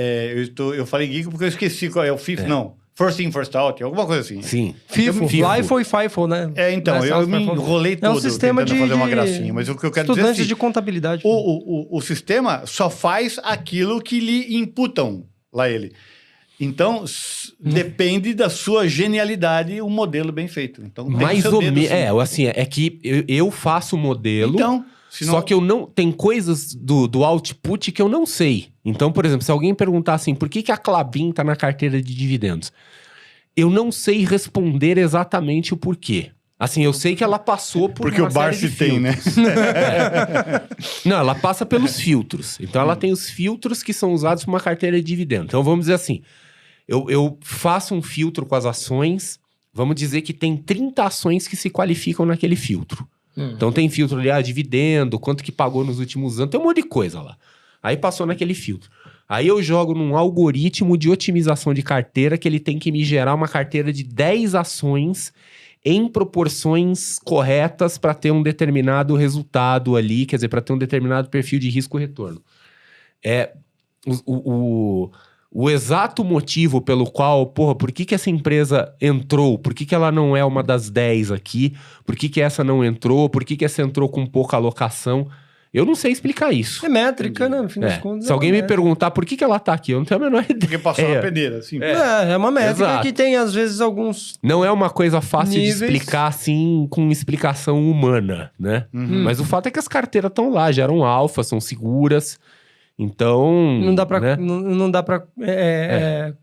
Eu falei Giggle porque eu esqueci qual é o fifth, não. First in, first out, alguma coisa assim. Sim. FIFO, FIFO. LIFO e FIFO, né? Então, Nessa eu me FIFO. enrolei É um todo sistema tentando de fazer uma gracinha, mas o que eu quero dizer é estudantes assim, de contabilidade. o sistema só faz aquilo que lhe imputam lá ele. Então, depende da sua genialidade o modelo bem feito. Então, tem Mais seu ou dedo, menos. sim. Assim, é que eu faço o modelo. Então, senão- Só que eu não. Tem coisas do output que eu não sei. Então, por exemplo, se alguém perguntar assim, por que a Klabin tá na carteira de dividendos? Eu não sei responder exatamente o porquê. Assim, eu sei que ela passou por Porque uma o bar série se de tem, né? filtros. Não, ela passa pelos filtros. Então, ela tem os filtros que são usados para uma carteira de dividendos. Então, vamos dizer assim, eu faço um filtro com as ações, vamos dizer que tem 30 ações que se qualificam naquele filtro. Então tem filtro ali, dividendo, quanto que pagou nos últimos anos, tem um monte de coisa lá. Aí passou naquele filtro. Aí eu jogo num algoritmo de otimização de carteira que ele tem que me gerar uma carteira de 10 ações em proporções corretas para ter um determinado resultado ali, quer dizer, para ter um determinado perfil de risco-retorno. O exato motivo pelo qual, por que essa empresa entrou? Por que ela não é uma das 10 aqui? Por que essa não entrou? Por que essa entrou com pouca alocação? Eu não sei explicar isso. É métrica, né? No fim das contas. Se alguém me perguntar por que ela tá aqui, eu não tenho a menor ideia. Porque passou na peneira, assim. É uma métrica Exato. que tem, às vezes, alguns... Não é uma coisa fácil níveis. de explicar, assim, com explicação humana, né? Mas o fato é que as carteiras estão lá, geram alfa, são seguras. Então... Não dá pra, né? não dá pra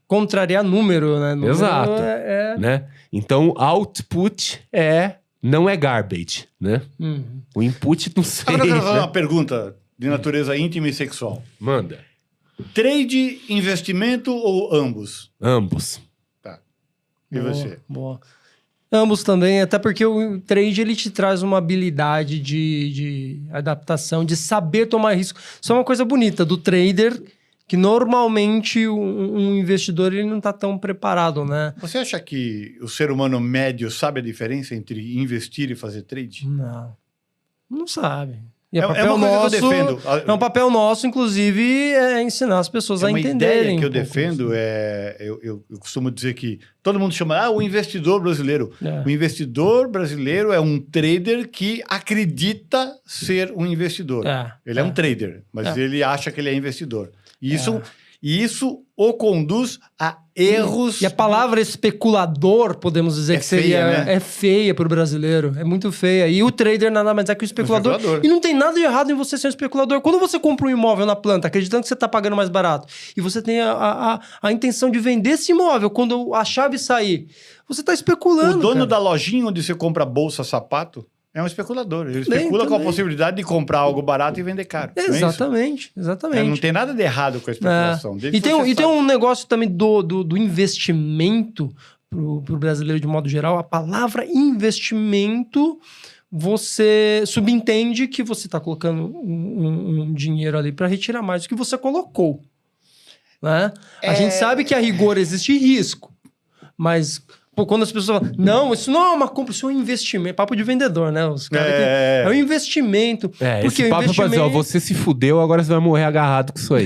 contrariar número, né? Número Exato. Né? Então, output não é garbage, né? O input não sei, Agora eu quero fazer né? uma pergunta de natureza íntima e sexual. Manda. Trade, investimento ou ambos? Ambos. Tá. E você? Boa. Ambos também, até porque o trade ele te traz uma habilidade de adaptação, de saber tomar risco. Isso é uma coisa bonita do trader, que normalmente um investidor ele não está tão preparado, né? Você acha que o ser humano médio sabe a diferença entre investir e fazer trade? Não sabe. E É uma coisa que eu defendo. É um papel nosso, inclusive, ensinar as pessoas a Uma entenderem. ideia que eu um pouco defendo isso. eu costumo dizer que todo mundo chama o investidor brasileiro. É. O investidor brasileiro é um trader que acredita ser um investidor. Ele é um trader, mas ele acha que ele é investidor. E isso o conduz a erros. E a palavra especulador, podemos dizer que seria feia, né? é feia para o brasileiro. É muito feia. E o trader nada mais é que o especulador. E não tem nada de errado em você ser um especulador. Quando você compra um imóvel na planta, acreditando que você está pagando mais barato, e você tem a intenção de vender esse imóvel quando a chave sair, você está especulando. O dono cara. da lojinha onde você compra bolsa, sapato, é um especulador. Ele especula com a possibilidade de comprar algo barato e vender caro. Exatamente, exatamente. Não tem nada de errado com a especulação. E tem um negócio também do investimento pro brasileiro de modo geral. A palavra investimento, você subentende que você está colocando um dinheiro ali para retirar mais do que você colocou. Né? A gente sabe que a rigor existe risco, mas... Pô, quando as pessoas falam, não, isso não é uma compra, isso é um investimento. Papo de vendedor, né? Os caras é um investimento. Porque porque esse papo investimento... pra dizer, ó, você se fudeu, agora você vai morrer agarrado com isso aí.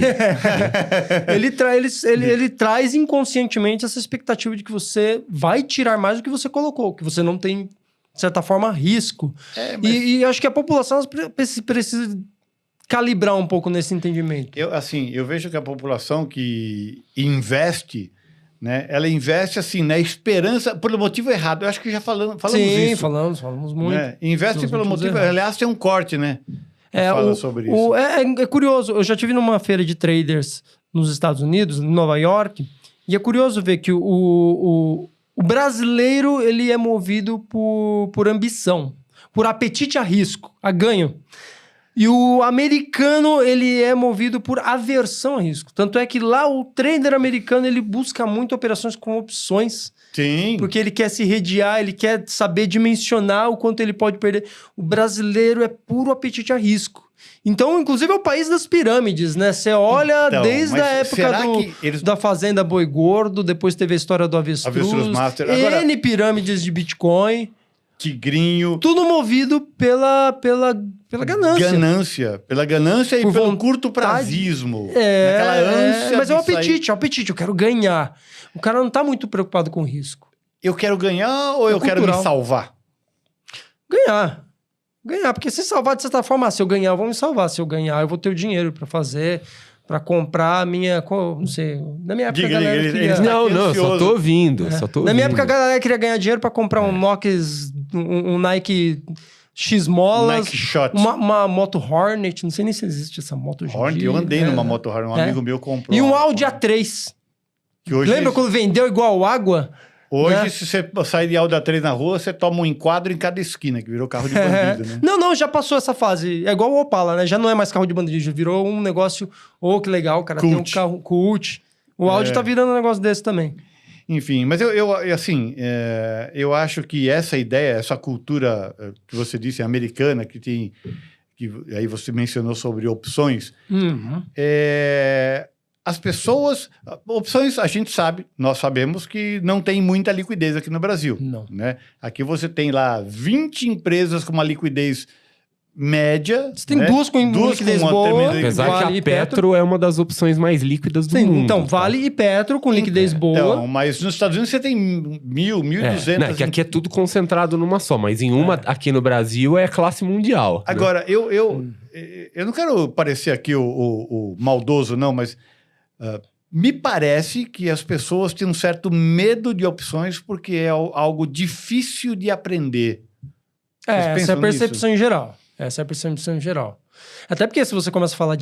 ele traz inconscientemente essa expectativa de que você vai tirar mais do que você colocou, que você não tem, de certa forma, risco. E acho que a população precisa calibrar um pouco nesse entendimento. Eu vejo que a população que investe... Né? Ela investe assim na esperança pelo motivo errado. Eu acho que já falamos Sim, isso. falamos muito. Né? Investe pelo motivo errado. Aliás, tem um corte, né? Fala sobre isso. É curioso. Eu já estive numa feira de traders nos Estados Unidos, em Nova York, e é curioso ver que o brasileiro ele é movido por ambição, por apetite a risco, a ganho. E o americano, ele é movido por aversão a risco. Tanto é que lá o trader americano, ele busca muito operações com opções. Sim. Porque ele quer se redear, ele quer saber dimensionar o quanto ele pode perder. O brasileiro é puro apetite a risco. Então, inclusive, é o país das pirâmides, né? Você olha desde a época da Fazenda Boi Gordo, depois teve a história do Avestruz Master. Agora... N pirâmides de Bitcoin... Tigrinho. Tudo movido pela ganância. Pela ganância e pelo curto prazismo. Naquela ânsia. Mas é o apetite, eu quero ganhar. O cara não tá muito preocupado com o risco. Eu quero ganhar ou eu quero me salvar? Ganhar, porque se salvar de certa forma, se eu ganhar, eu vou me salvar. Se eu ganhar, eu vou ter o dinheiro pra fazer... Pra comprar a minha... Não sei. Na minha época, a galera queria... Não, só tô ouvindo. Na minha época, a galera queria ganhar dinheiro pra comprar um Nike X-Molas. Nike Shot. Uma moto Hornet. Não sei nem se existe essa moto hoje em dia. Eu andei numa moto Hornet. Um amigo meu comprou. E um Audi A3. Que hoje Lembra quando vendeu igual água? Hoje, se você sair de Audi A3 na rua, você toma um enquadro em cada esquina, que virou carro de bandido, né? Não, já passou essa fase. É igual o Opala, né? Já não é mais carro de bandido, já virou um negócio... que legal, cara. Tem um carro cult. O Audi tá virando um negócio desse também. Enfim, mas eu acho que essa ideia, essa cultura que você disse, americana, que aí você mencionou sobre opções, as pessoas... Opções, a gente sabe, nós sabemos que não tem muita liquidez aqui no Brasil. Não. Né? Aqui você tem lá 20 empresas com uma liquidez média. Você tem né? duas com liquidez uma boa. termina- Apesar Vale que e a Petro é uma das opções mais líquidas do Sim, mundo. então, tá? Vale e Petro com liquidez boa. Então, mas nos Estados Unidos você tem 1.200. Não, é que aqui é tudo concentrado numa só, mas em uma aqui no Brasil é classe mundial. né? Agora, eu não quero parecer aqui o maldoso, não, mas me parece que as pessoas têm um certo medo de opções porque é algo difícil de aprender. Vocês Essa é a pensam percepção em geral. Essa é a percepção em geral. Até porque se você começa a falar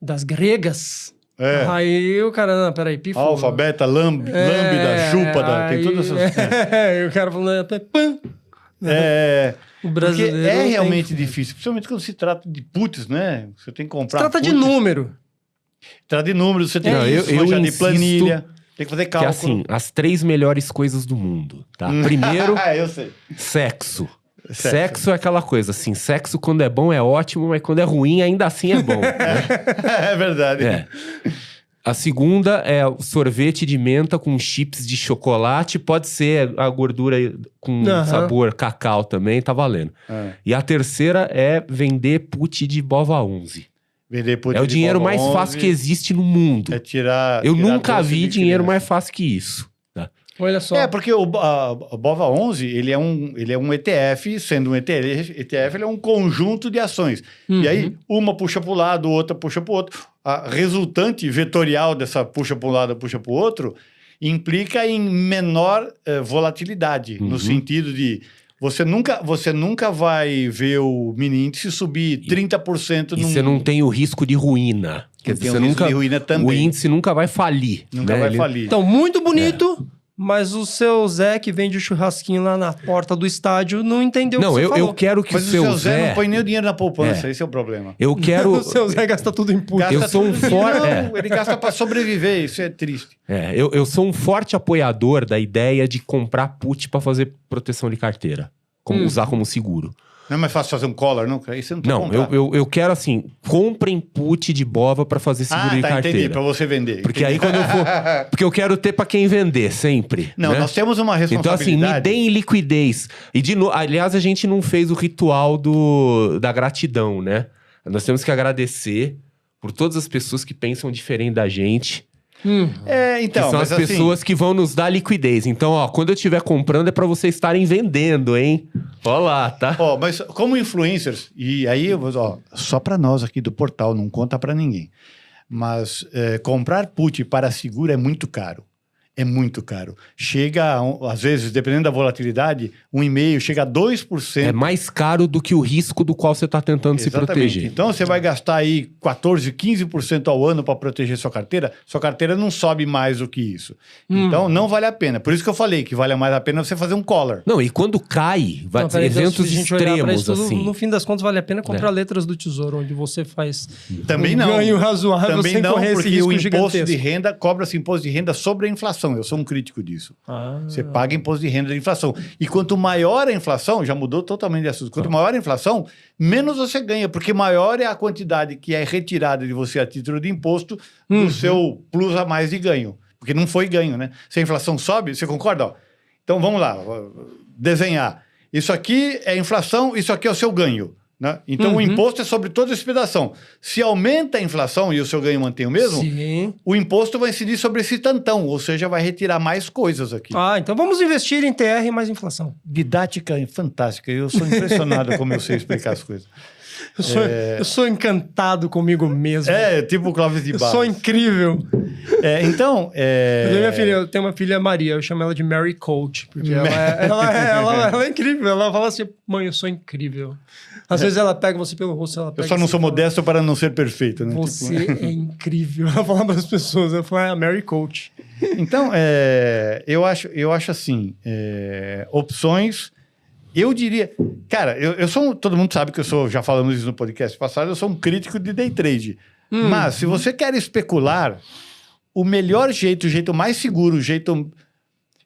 das gregas, aí o cara, não, peraí, pifou. Alfa, beta, lambda, chúpada, tem todas essas... E o cara falando até pã. O Porque brasileiro é realmente tem... difícil, principalmente quando se trata de puts, né? Você tem que comprar. Se trata de put, número. Trata de números, você tem Não, que eu manjar de insisto planilha, tem que fazer Que cálculo. assim, as 3 melhores coisas do mundo, tá? Primeiro, Eu sei. sexo. Sexo é aquela coisa, assim, sexo quando é bom é ótimo, mas quando é ruim ainda assim é bom. né? É verdade. É. A segunda é o sorvete de menta com chips de chocolate, pode ser a gordura com sabor cacau também, tá valendo. E a terceira é vender put de Bova 11. Vender put É o de dinheiro Bova mais 11, fácil que existe no mundo. É tirar. Eu tirar nunca doce vi de dinheiro criança. mais fácil que isso. Tá? Olha só. É, porque o Bova 11, ele é um ETF, sendo um ETF, ele é um conjunto de ações. E aí, uma puxa para o lado, outra puxa para o outro. A resultante vetorial dessa puxa para um lado, puxa para o outro, implica em menor volatilidade, no sentido de você nunca vai ver o mini índice subir 30% E você não tem o risco de ruína. Quer dizer, você nunca, de ruína o também. índice nunca vai falir. Nunca né? vai Ele- falir. Então, muito bonito, mas o seu Zé que vende o churrasquinho lá na porta do estádio não entendeu Não, o que você eu falou. quero que Mas o seu Zé não Zé... põe nem o dinheiro na poupança, esse é o problema. Eu quero... O seu Zé gasta tudo em puta. Eu sou um tudo fora- Não, ele gasta para sobreviver, isso é triste. Eu sou um forte apoiador da ideia de comprar put para fazer proteção de carteira. Usar como seguro. Não é mais fácil fazer um collar, não? Isso não precisa Não, comprar. eu quero assim, comprem put de Bova para fazer seguro de carteira. entendi, para você vender. Porque aí quando eu for... Porque eu quero ter para quem vender, sempre. Não, né? nós temos uma Então, assim, responsabilidade. me deem liquidez. E, de novo, aliás, a gente não fez o ritual da gratidão, né? Nós temos que agradecer por todas as pessoas que pensam diferente da gente. Então, que são mas as assim, pessoas que vão nos dar liquidez. Então, ó, quando eu estiver comprando é para vocês estarem vendendo, hein? Ó lá, tá? ó, mas como influencers, e aí, ó, só para nós aqui do portal, não conta para ninguém. Mas comprar put para seguro é muito caro. É muito caro. Chega, às vezes, dependendo da volatilidade, 1,5%, chega a 2%. É mais caro do que o risco do qual você está tentando se Exatamente. proteger. Então, você vai gastar aí 14%, 15% ao ano para proteger sua carteira não sobe mais do que isso. Então, não vale a pena. Por isso que eu falei que vale mais a pena você fazer um collar. Não, e quando cai, vai Não, ter peraí, então, eventos se a gente olhar pra extremos, isso tudo, assim. No fim das contas, vale a pena comprar letras do Tesouro, onde você faz Também um não. ganho razoável Também sem não, correr esse porque risco o imposto gigantesco. de renda, cobra-se imposto de renda sobre a inflação. Eu sou um crítico disso. Você paga imposto de renda de inflação. E quanto maior a inflação, já mudou totalmente de assunto, quanto maior a inflação, menos você ganha, porque maior é a quantidade que é retirada de você a título de imposto do seu plus a mais de ganho. Porque não foi ganho, né? Se a inflação sobe, você concorda? Ó, então vamos lá, desenhar. Isso aqui é inflação, isso aqui é o seu ganho. Né? Então o imposto é sobre toda essa pedação. Se aumenta a inflação e o seu ganho mantém o mesmo, Sim. o imposto vai incidir sobre esse tantão, ou seja, vai retirar mais coisas aqui. Então vamos investir em TR mais inflação. Didática fantástica. Eu sou impressionado como eu sei explicar as coisas. Eu sou encantado comigo mesmo. Tipo o Clóvis de Eu Barros. sou incrível. Então... Eu tenho uma filha Maria, eu chamo ela de Mary Coach, porque ela é incrível. Ela fala assim, mãe, eu sou incrível. Às vezes ela pega você pelo rosto, ela pega Eu só não assim, sou e fala, modesto para não ser perfeito, né? Você é incrível. Ela fala para as pessoas, ela fala, Mary Coach. Então, eu acho assim, opções, eu diria... Cara, eu sou... Todo mundo sabe que eu sou, já falamos isso no podcast passado, eu sou um crítico de day trade. Mas, se você quer especular, o melhor jeito, o jeito mais seguro, o jeito...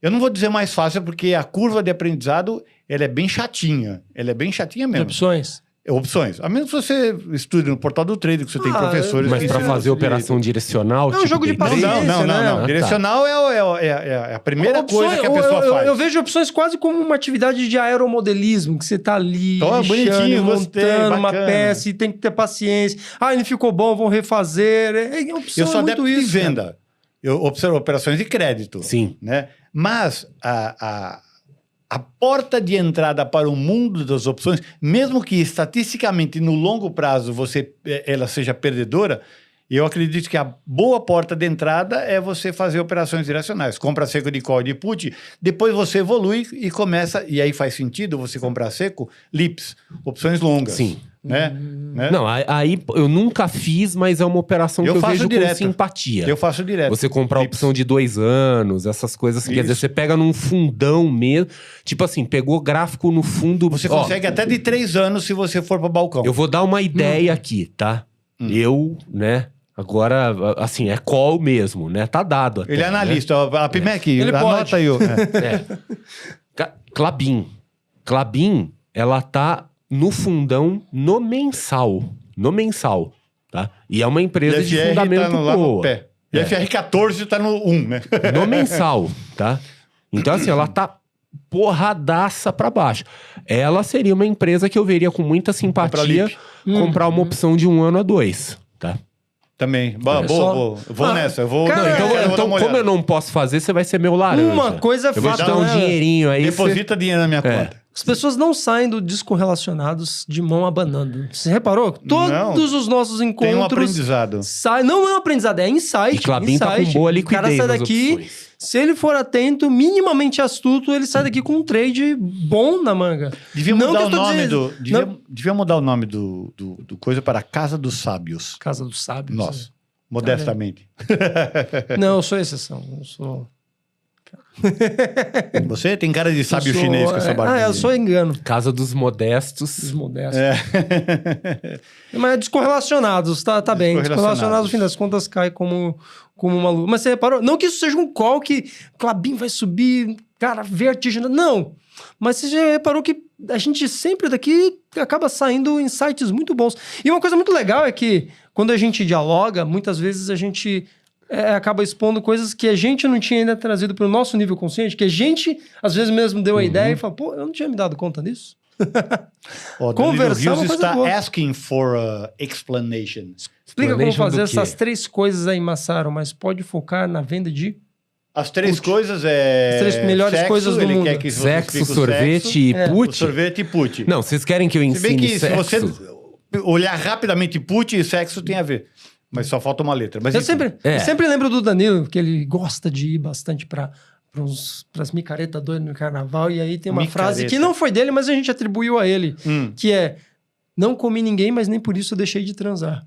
Eu não vou dizer mais fácil, porque a curva de aprendizado, ela é bem chatinha. Ela é bem chatinha mesmo. Opções. Opções. A menos que você estude no portal do trade, que você tem professores... Mas que para ensinam fazer isso operação direcional, É um jogo de day trade? paciência. Não. né? Direcional é a primeira coisa que a pessoa eu, faz. Eu vejo opções quase como uma atividade de aeromodelismo, que você tá ali Então, lixando, bonitinho, gostei, montando uma bacana. peça e tem que ter paciência. Ah, não ficou bom, vão refazer. Eu sou adepto de cara. venda. Eu observo operações de crédito. Sim. Né? Mas a porta de entrada para o mundo das opções, mesmo que estatisticamente no longo prazo ela seja perdedora, eu acredito que a boa porta de entrada é você fazer operações direcionais. Compra seco de call e de put, depois você evolui e começa, e aí faz sentido você comprar seco, LIPS, opções longas. Sim. Né? Não, aí eu nunca fiz, mas é uma operação que eu faço vejo direto. com simpatia. Eu faço direto. Você comprar a LIPS. opção de 2 anos, essas coisas assim. Quer dizer, Isso. você pega num fundão mesmo. Tipo assim, pegou gráfico no fundo. Você ó, consegue até de 3 anos se você for para o balcão. Eu vou dar uma ideia aqui, tá? Eu, né? Agora, assim, é call mesmo, né? Tá dado até, Ele é analista. Ó, a Pimec, Ele anota pode. aí. Né? Clabin. Clabin, ela tá no fundão no mensal. No mensal, tá? E é uma empresa de IFR fundamento tá lá no boa. pé. IFR 14 tá no 1, né? No mensal, tá? Então, assim, ela tá porradaça pra baixo. Ela seria uma empresa que eu veria com muita simpatia LIP. comprar uma opção de 1 ano a 2, tá? Também. Olha só. Vou nessa. Eu vou, Cara, Não, eu então, vou dar então uma como olhada. eu não posso fazer, você vai ser meu laranja. Uma coisa é Eu vou te fato, dar um né? dinheirinho aí. Deposita dinheiro na minha conta. As pessoas não saem do descorrelacionados de mão abanando. Você reparou? Todos os nossos Tem um encontros aprendizado. não é um aprendizado, é insight. E Klabin tá com insight. boa O cara liquidez sai nas daqui, opções. se ele for atento, minimamente astuto, ele sai daqui com um trade bom na manga. Devia Não mudar que o eu tô nome dizendo- do... Devia mudar o nome do coisa para Casa dos Sábios. Casa dos Sábios. Nossa. Modestamente. Não, eu sou exceção. Eu sou... Você tem cara de sábio eu sou- chinês com essa barbinha. eu sou engano. Casa dos modestos. Os modestos. É. Mas descorrelacionados, tá bem. Descorrelacionados. Descorrelacionados, no fim das contas, cai como uma lua. Mas você reparou? Não que isso seja um call que Klabin vai subir, cara, vertiginado. Não. Mas você já reparou que a gente sempre daqui acaba saindo insights muito bons. E uma coisa muito legal é que quando a gente dialoga, muitas vezes a gente acaba expondo coisas que a gente não tinha ainda trazido para o nosso nível consciente, que a gente, às vezes mesmo, deu a ideia e falou, pô, eu não tinha me dado conta disso. Ó, Danilo Conversar é uma Rios coisa está boa. asking for a explanation. Explica como Explanation fazer do quê? essas 3 coisas aí, Massaro, mas pode focar na venda de... As 3 Put. coisas é... As 3 melhores sexo, coisas do ele mundo. quer que você Sexo, explique o sorvete sexo, e É. o put. sorvete e put. Não, vocês querem que eu Se bem ensine que se sexo? você olhar rapidamente put e sexo tem a ver. Mas só falta uma letra. Mas Eu enfim. eu sempre lembro do Danilo, que ele gosta de ir bastante para as micaretas doidas no carnaval, e aí tem uma Micareta. frase que não foi dele, mas a gente atribuiu a ele, Hum. que é, não comi ninguém, mas nem por isso eu deixei de transar.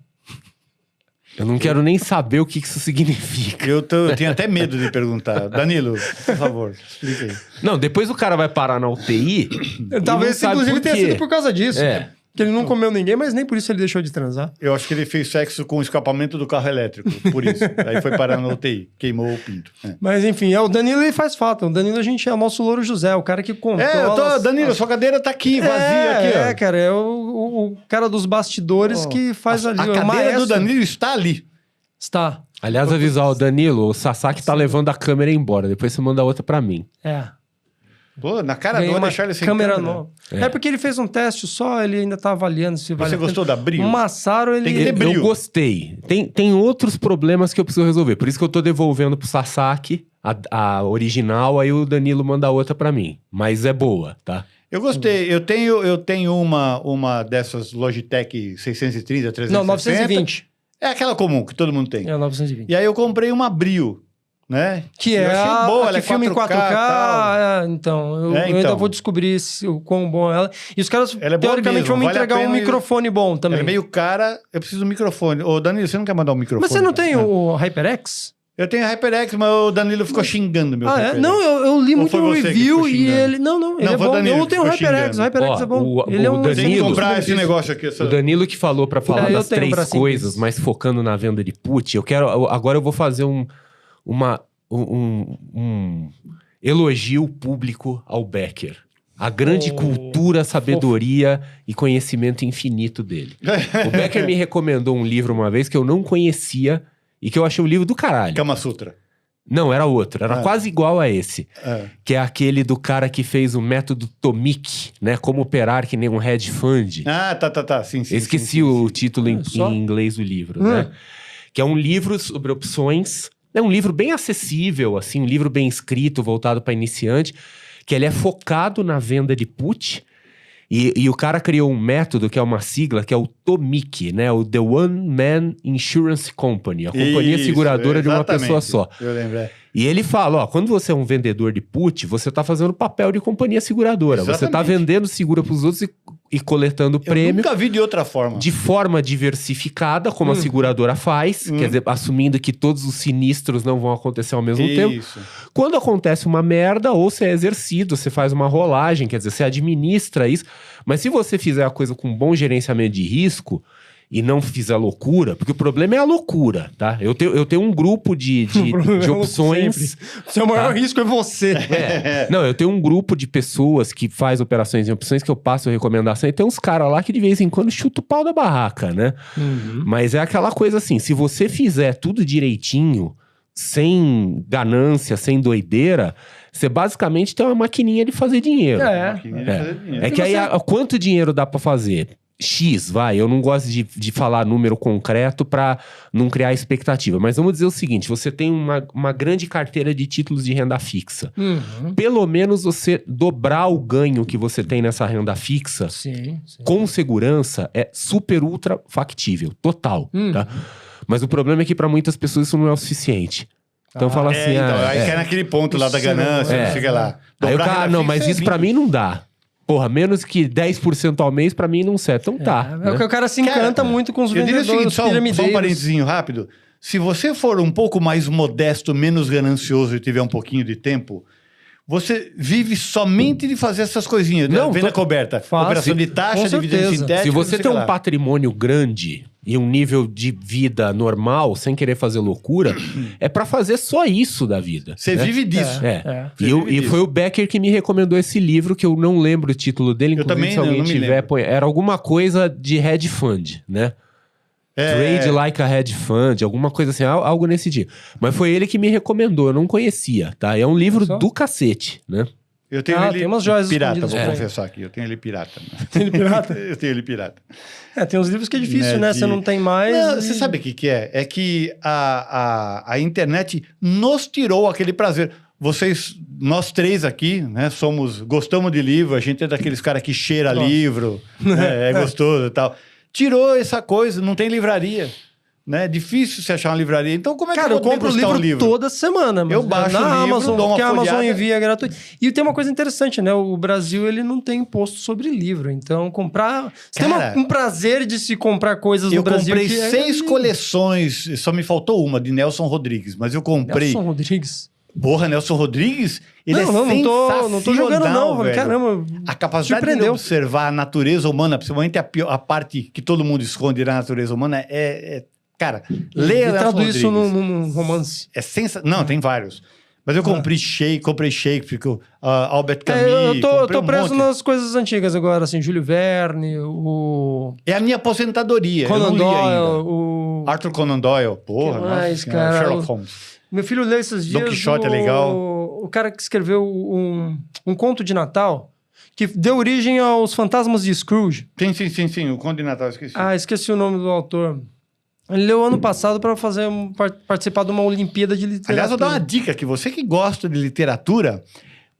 Eu não quero nem saber o que isso significa. Eu tenho até medo de perguntar. Danilo, por favor, explica aí. Não, depois o cara vai parar na UTI. e Talvez, não sabe inclusive, por tenha quê. sido por causa disso. É. Que ele não comeu ninguém, mas nem por isso ele deixou de transar. Eu acho que ele fez sexo com o escapamento do carro elétrico, por isso. Aí foi parar na UTI, queimou o pinto. É. Mas enfim, o Danilo ele faz falta. O Danilo a gente é o nosso Louro José, o cara que controla... Danilo, sua cadeira tá aqui, vazia aqui, ó. cara, é o cara dos bastidores que faz ali. A o cadeira maestro. do Danilo está ali. Está. Aliás, avisar o Danilo, o Sasaki tá levando a câmera embora. Depois você manda outra pra mim. É. Pô, na cara Ganhei não uma deixar ele sem câmera câmera. nova. É. porque ele fez um teste só, ele ainda tá avaliando se vale Você a pena. gostou da Brio? O Massaro, ele... Tem que ter brilho. Eu gostei. Tem outros problemas que eu preciso resolver. Por isso que eu tô devolvendo pro Sasaki a original, aí o Danilo manda outra pra mim. Mas é boa, tá? Eu gostei. Eu tenho uma dessas Logitech 630, 360. Não, 920. É aquela comum que todo mundo tem. É, 920. E aí eu comprei uma Brio, né? Que Eu é achei a boa, que ela é filma em 4K 4K. Então, eu ainda então. vou descobrir o quão bom ela é. E os caras, Ela é boa teoricamente, mesmo, vão me vale a entregar um pena microfone bom também. Ela é meio cara, eu preciso de um microfone. Ô, Danilo, você não quer mandar um microfone? Mas você não tem Ah. o HyperX? Eu tenho a HyperX, mas o Danilo ficou xingando meu HyperX. Não, eu li Ou muito foi no você que review ficou e xingando? ele... Não, ele Não, é foi o bom. Danilo Eu que tenho o ficou HyperX, o xingando. HyperX Ó, é bom. o Ele é um Danilo- Tem que exemplo comprar dos esse negócio aqui. O Danilo que falou pra falar eu das tenho um 3 bracinho coisas, desse. mas focando na venda de put, agora eu vou fazer um elogio público ao Becker. A grande cultura, sabedoria e conhecimento infinito dele. O Becker me recomendou um livro uma vez que eu não conhecia e que eu achei o livro do caralho. Kama Sutra. Não, era outro. Era quase igual a esse. É. Que é aquele do cara que fez o método Tomic, né? Como operar que nem um hedge fund. Ah, tá. Sim. Eu esqueci o título em inglês do livro, né? Que é um livro sobre opções. É um livro bem acessível, assim, um livro bem escrito, voltado para iniciante, que ele é focado na venda de put. E o cara criou um método, que é uma sigla, que é o TOMIC, né? O The One Man Insurance Company. A companhia seguradora de uma pessoa só. Eu lembro. E ele fala, ó, quando você é um vendedor de put, você tá fazendo papel de companhia seguradora. Exatamente. Você tá vendendo seguro pros outros e coletando prêmio. Eu nunca vi de outra forma. De forma diversificada, como a seguradora faz. Quer dizer, assumindo que todos os sinistros não vão acontecer ao mesmo tempo. Quando acontece uma merda, ou você é exercido, você faz uma rolagem, quer dizer, você administra isso. Mas se você fizer a coisa com bom gerenciamento de risco e não fizer loucura, porque o problema é a loucura, tá? Eu tenho um grupo de opções. O seu maior risco é você. Não, eu tenho um grupo de pessoas que faz operações em opções que eu passo recomendação e tem uns caras lá que de vez em quando chuta o pau da barraca, né? Mas é aquela coisa assim, se você fizer tudo direitinho, sem ganância, sem doideira, você basicamente tem uma maquininha de fazer dinheiro. É que aí, quanto dinheiro dá pra fazer? X, vai, eu não gosto de falar número concreto pra não criar expectativa, mas vamos dizer o seguinte, você tem uma grande carteira de títulos de renda fixa. Pelo menos você dobrar o ganho que você tem nessa renda fixa com segurança é super ultra factível, total, tá? Mas o problema é que pra muitas pessoas isso não é o suficiente. Então fala assim... aí cai naquele ponto lá da ganância, não sei lá. Aí o cara, não, mas isso pra mim não dá. Porra, menos que 10% ao mês pra mim não serve. Então tá. É que o cara se encanta muito com os vendedores piramideiros. Só um parentezinho rápido. Se você for um pouco mais modesto, menos ganancioso e tiver um pouquinho de tempo, você vive somente de fazer essas coisinhas. Venda coberta, operação de taxa, dividendo sintético. Se você tem um patrimônio grande e um nível de vida normal, sem querer fazer loucura, é pra fazer só isso da vida. Você vive disso. E foi o Becker que me recomendou esse livro, que eu não lembro o título dele. Eu também se alguém tiver, põe. Era alguma coisa de hedge fund, né? Trade like a hedge fund, alguma coisa assim, algo nesse dia. Mas foi ele que me recomendou, eu não conhecia, tá? É um livro do cacete, né? Eu tenho ele tem umas joias pirata, vou confessar aqui. Eu tenho ele pirata. Tem ele pirata? Eu tenho ele pirata. Tem uns livros que é difícil, né? Você não tem mais... Não, você sabe o que é? É que a internet nos tirou aquele prazer. Nós três aqui, né, gostamos de livro, a gente é daqueles caras que cheira livro, né, é gostoso e tal. Tirou essa coisa, não tem livraria. Né? É difícil você achar uma livraria. Então, como é que eu compro o livro toda semana. Mas eu baixo na o livro, Amazon, dou uma porque a Amazon folhada. envia gratuito. E tem uma coisa interessante, né? O Brasil, ele não tem imposto sobre livro. Então, comprar... Você tem um prazer de se comprar coisas no Brasil. Eu comprei 6 coleções, só me faltou uma, de Nelson Rodrigues. Mas eu comprei... Nelson Rodrigues? Porra, Nelson Rodrigues, ele é sensacional, não tô jogando não, velho. Caramba, a capacidade de observar a natureza humana, principalmente a parte que todo mundo esconde da natureza humana, cara, leia Nelson Rodrigues. Isso num romance. É sensacional. Não, tem vários. Mas eu comprei Shakespeare, Albert Camus. Eu tô preso nas coisas antigas agora, assim, Júlio Verne, É a minha aposentadoria, Conan eu não li ainda. Doyle, Arthur Conan Doyle, porra, que mais, nossa senhora, cara? Sherlock Holmes. Meu filho leu esses dias Don Quixote é legal. O cara que escreveu um conto de Natal que deu origem aos fantasmas de Scrooge. Sim, o Conto de Natal, esqueci. Esqueci o nome do autor. Ele leu ano passado para participar de uma Olimpíada de Literatura. Aliás, vou dar uma dica aqui. Você que gosta de literatura,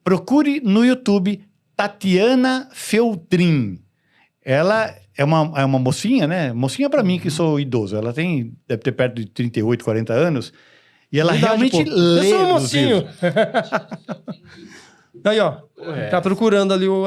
procure no YouTube Tatiana Feltrin. Ela é uma mocinha, né? Mocinha para mim, que sou idoso. Ela deve ter perto de 38, 40 anos. E ela realmente lê. Eu sou um mocinho. Aí, ó. Tá procurando ali o...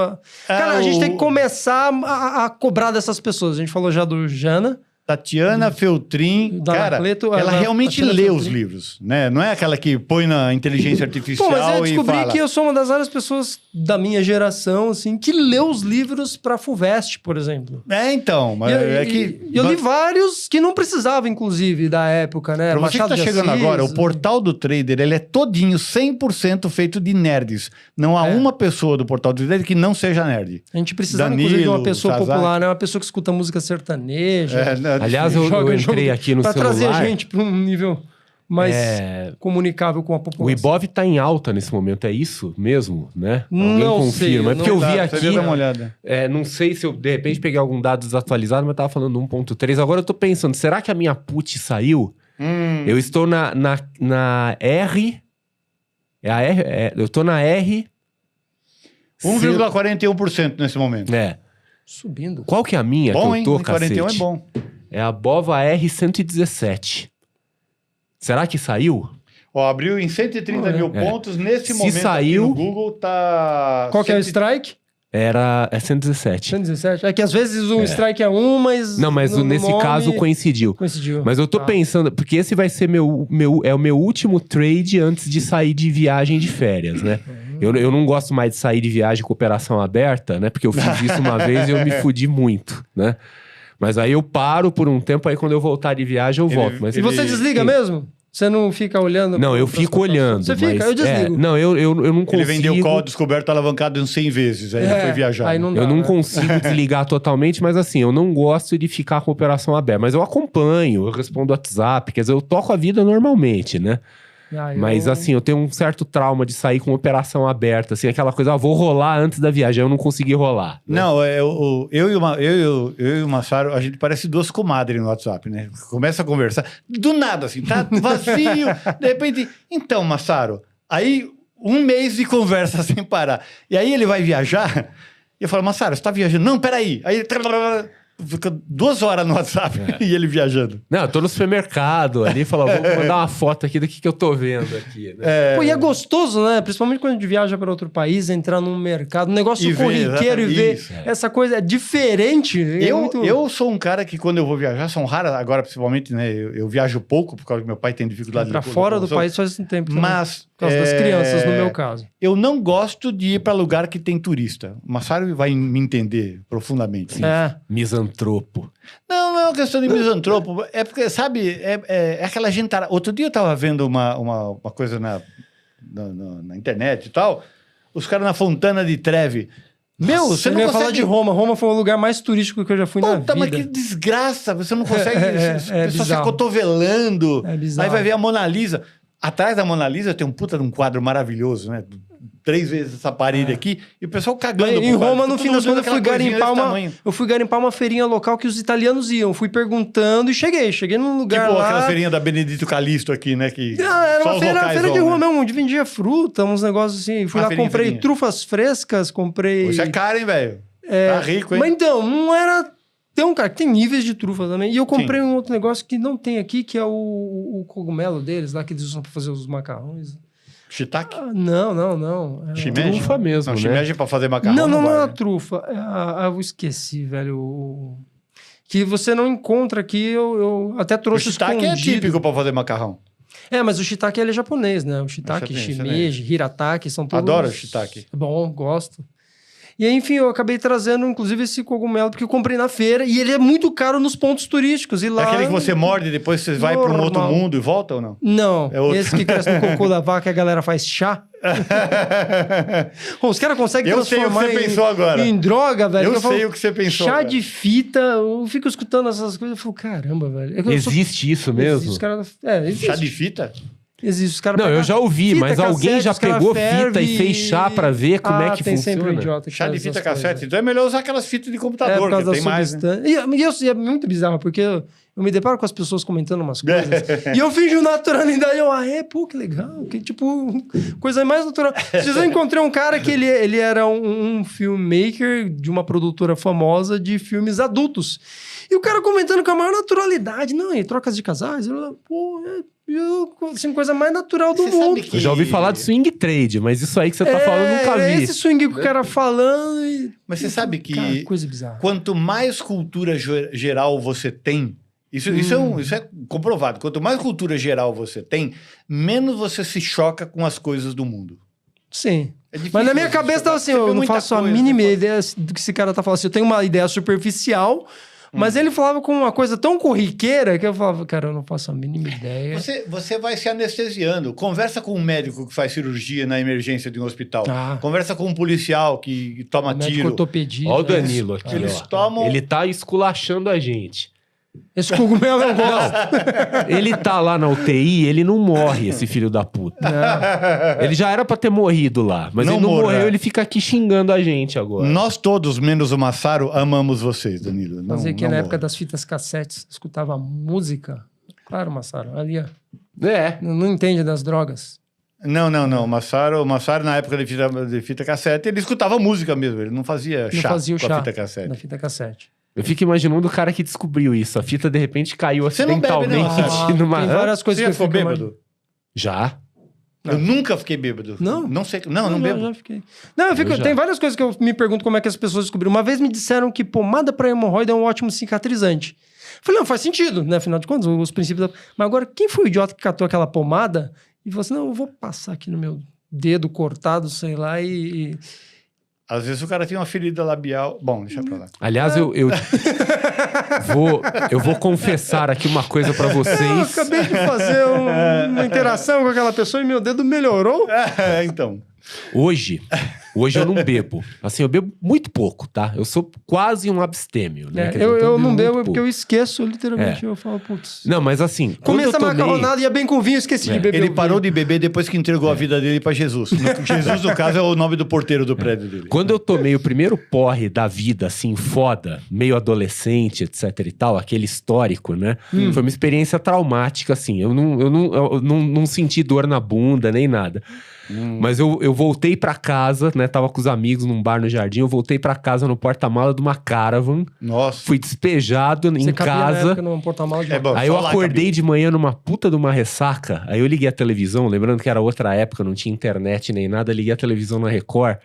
Cara, a gente tem que começar a cobrar dessas pessoas. A gente falou já do Jana. Tatiana Feltrin, Da cara, Anacleto, ela realmente Tatiana lê Feltrin. os livros, né? Não é aquela que põe na inteligência artificial Pô, mas eu e descobri fala... que eu sou uma das raras pessoas da minha geração, assim, que leu os livros pra FUVEST, por exemplo. Então, mas é que... Eu li vários que não precisava, inclusive, da época, né? Pra você que Machado tá de chegando Assis, agora, o portal do Trader, ele é todinho, 100% feito de nerds. Não há uma pessoa do portal do Trader que não seja nerd. A gente precisava, Danilo, inclusive, de uma pessoa Sazak. popular, né? Uma pessoa que escuta música sertaneja. Aliás, eu entrei aqui no pra celular. trazer a gente pra um nível mais comunicável com a O população. Ibov tá em alta nesse momento, é isso mesmo, né? Alguém Não confirma. sei, É porque eu vi aqui... Dar uma olhada. Não sei se eu, de repente, peguei algum dado desatualizado, mas tava falando 1.3. Agora eu tô pensando, será que a minha put saiu? Eu estou na R... É a R? Eu tô na R... 1,41% nesse momento. Subindo. Qual que é a minha Bom, que hein? eu tô, 41 cacete? é bom. É a Bova R117. Será que saiu? Ó, abriu em 130 mil pontos. Nesse Se momento saiu- aqui no Google tá... Qual que é o strike? É 117. 117. É que às vezes o strike é 1, mas... Não, mas nesse caso coincidiu. Coincidiu. Mas eu tô pensando, porque esse vai ser o meu último trade antes de sair de viagem de férias, né? Eu não gosto mais de sair de viagem com operação aberta, né? Porque eu fiz isso uma vez e eu me fudi muito, né? Mas aí eu paro por um tempo, aí quando eu voltar de viagem eu volto. Mas E você desliga mesmo? Você não fica olhando? Não, eu pras fico cotações? olhando. Você fica, mas, eu desligo. não, eu não consigo... Ele vendeu o call descoberto alavancado em 100 vezes. Aí ele foi viajar. Aí não dá, Eu não né? consigo desligar totalmente, mas assim, eu não gosto de ficar com a operação aberta. Mas eu acompanho, eu respondo WhatsApp, quer dizer, eu toco a vida normalmente, né? Mas assim, eu tenho um certo trauma de sair com operação aberta, assim, aquela coisa, vou rolar antes da viagem, eu não consegui rolar. Né? Não, eu e o Massaro, a gente parece duas comadres no WhatsApp, né? Começa a conversar, do nada, assim, tá vazio, de repente... Então, Massaro, aí 1 mês de conversa sem parar. E aí ele vai viajar, e eu falo, Massaro, você tá viajando? Não, peraí. Aí... Fica 2 horas no WhatsApp e ele viajando. Não, eu tô no supermercado ali, falo, vou mandar uma foto aqui do que eu tô vendo aqui, né? Pô, e é gostoso, né? Principalmente quando a gente viaja para outro país, entrar num mercado, um negócio E ver, corriqueiro e ver isso, essa coisa diferente. Eu sou um cara que quando eu vou viajar, são raras, agora principalmente, né? Eu viajo pouco, por causa que meu pai tem dificuldade Pra de fora do locomoção. país faz um tempo também. Mas... Por causa das crianças, no meu caso. Eu não gosto de ir para lugar que tem turista. O Massaro vai me entender profundamente. Misantropo. Não é uma questão de misantropo. É porque, sabe, é aquela gente... Outro dia eu tava vendo uma coisa na internet e tal. Os caras na Fontana di Trevi. Meu, você não ia consegue... falar de Roma. Roma foi o lugar mais turístico que eu já fui na vida. Mas que desgraça. Você não consegue... É Só se bizarro. acotovelando. É bizarro. Aí vai ver a Mona Lisa. Atrás da Mona Lisa tem um puta de um quadro maravilhoso, né? 3 vezes essa parede aqui. E o pessoal cagando. Em pro quadro. Roma, no Todo fim das mundo contas, eu fui garimpar uma feirinha local que os italianos iam. Fui perguntando e cheguei num lugar Tipo lá... aquela feirinha da Benedito Calixto aqui, né? Que Era só uma os feira locais de vão, rua né? mesmo, onde vendia fruta, uns negócios assim. Fui lá, comprei feirinha. trufas frescas, comprei... Isso é caro, hein, velho? Tá rico, hein? Mas então, não era tão caro, que tem níveis de trufa também. E eu comprei um outro negócio que não tem aqui, que é o cogumelo deles, lá que eles usam pra fazer os macarrões. Shiitake? Não. Shimeji? Trufa mesmo, Não, né? shimeji pra fazer macarrão Não vai, é a né? trufa. Eu esqueci, velho. Que você não encontra aqui, eu até O trouxe shiitake é escondido. típico pra fazer macarrão. Mas o shiitake ele é japonês, né? O shiitake, shimeji, hirataki, são todos... Adoro shiitake. Bom, gosto. E aí, enfim, eu acabei trazendo, inclusive, esse cogumelo, porque eu comprei na feira, e ele é muito caro nos pontos turísticos. E lá... É aquele que você morde e depois você vai para um outro mundo e volta ou não? Não, É outro. esse que cresce no cocô da vaca, a galera faz chá. Os caras conseguem Eu sei o que transformar você pensou agora. em droga, velho. Eu falo, sei o que você pensou, Chá cara. de fita, eu fico escutando essas coisas, eu falo, caramba, velho. Existe isso mesmo? Existe, os caras... existe. Chá de fita? Existe, os caras Não, pegam eu já ouvi, fita, mas alguém cassete, já os caras pegou fita fervem e fez chá pra ver como é que tem sempre um funciona. idiota que Chá de faz fita essas coisas. cassete. Então é melhor usar aquelas fitas de Por computador, causa que da tem mais, né? substância. E é muito bizarro, porque eu me deparo com as pessoas comentando umas coisas e eu finjo naturalidade. Pô, que legal. Que tipo, coisa mais natural. Vocês eu encontrei um cara que ele era um filmmaker de uma produtora famosa de filmes adultos. E o cara comentando com a maior naturalidade. Não, e trocas de casais. Assim, coisa mais natural do Você sabe mundo. que- Eu já ouvi falar de swing trade, mas isso aí que você tá falando eu nunca vi. Esse swing que o cara falando. Mas você sabe que Cara, coisa bizarra. quanto mais cultura geral você tem, Isso é comprovado. Quanto mais cultura geral você tem, menos você se choca com as coisas do mundo. Sim. É difícil Mas na minha você cabeça chocar. tava assim, Você vê eu não muita faço a coisa, mínima você ideia do que esse cara tá falando. Assim, eu tenho uma ideia superficial, mas ele falava com uma coisa tão corriqueira que eu falava, cara, eu não faço a mínima ideia. Você vai se anestesiando. Conversa com um médico que faz cirurgia na emergência de um hospital. Ah. Conversa com um policial que toma Médico tiro. ortopedista. Ó o Danilo aqui, Eles ó. tomam- Ele tá esculachando a gente. Esse cogumelo eu gosto. Ele tá lá na UTI, ele não morre, esse filho da puta. Ele já era pra ter morrido lá, mas Não ele não morra. morreu, ele fica aqui xingando a gente agora. Nós todos, menos o Massaro, amamos vocês, Danilo. Não, Fazia que não na morra. época das fitas cassetes, escutava música. Claro, Massaro, ali, ó. É. Não entende das drogas. Não. O Massaro, na época de fita cassete, ele escutava música mesmo. Ele não fazia Não chá fazia o com chá a fita cassete. da fita cassete. Eu fico imaginando o cara que descobriu isso. A fita, de repente, caiu Você não bebe, acidentalmente não, numa... Tem várias coisas Você que já ficou eu fico bêbado? Já? Eu nunca fiquei bêbado. Não? Não sei. Não já- bebo. já fiquei. Não, eu fico, Eu já. tem várias coisas que eu me pergunto como é que as pessoas descobriram. Uma vez me disseram que pomada para hemorroida é um ótimo cicatrizante. Falei, não, faz sentido, né? Afinal de contas, os princípios da... Mas agora, quem foi o idiota que catou aquela pomada e falou assim, não, eu vou passar aqui no meu dedo cortado, sei lá, e... Às vezes o cara tem uma ferida labial. Bom, deixa pra lá. Aliás, eu vou confessar aqui uma coisa pra Eu vocês. acabei de fazer uma interação com aquela pessoa e meu dedo melhorou. Então. Hoje eu não bebo. Assim, eu bebo muito pouco, tá? Eu sou quase um abstêmio, né? É, Quer dizer, então eu não muito bebo pouco. porque eu esqueço, literalmente. Eu falo, putz... Não, mas assim, quando Começa eu a tomei... macarronada, ia bem com vinho, esqueci de beber Ele o parou vinho. de beber depois que entregou a vida dele pra Jesus. Jesus, no caso, é o nome do porteiro do prédio dele. Quando eu tomei o primeiro porre da vida, assim, foda, meio adolescente, etc e tal, aquele histórico, né? Foi uma experiência traumática, assim. Eu não senti dor na bunda, nem nada. Mas eu voltei pra casa, né? Tava com os amigos num bar no Jardim. Eu voltei pra casa no porta-mala de uma Caravan. Nossa. Fui despejado Você em cabia na casa. época num porta-mal de É bom. Aí Só eu lá acordei cabia. de manhã numa puta de uma ressaca. Aí eu liguei a televisão, lembrando que era outra época, não tinha internet nem nada. Liguei a televisão na Record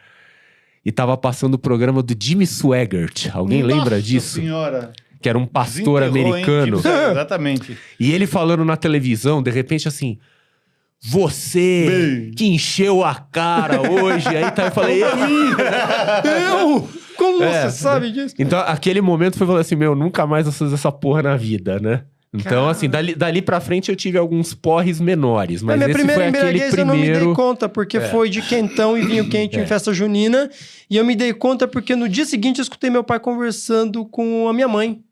e tava passando o programa do Jimmy Swaggart. Alguém lembra disso? Nossa senhora. Que era um pastor Desenterrou, hein, americano. Tipo, exatamente. E ele falando na televisão, de repente assim... Você Bem. que encheu a cara hoje. Aí tá, eu falei... Eu? Como É. você sabe disso? Então, aquele momento foi falar assim, meu, nunca mais vou fazer essa porra na vida, né? Então, assim, dali pra frente eu tive alguns porres menores, mas minha esse primeira foi aquele embriaguez eu não me dei primeiro... conta, porque foi de quentão e vinho quente em festa junina. E eu me dei conta porque no dia seguinte eu escutei meu pai conversando com a minha mãe.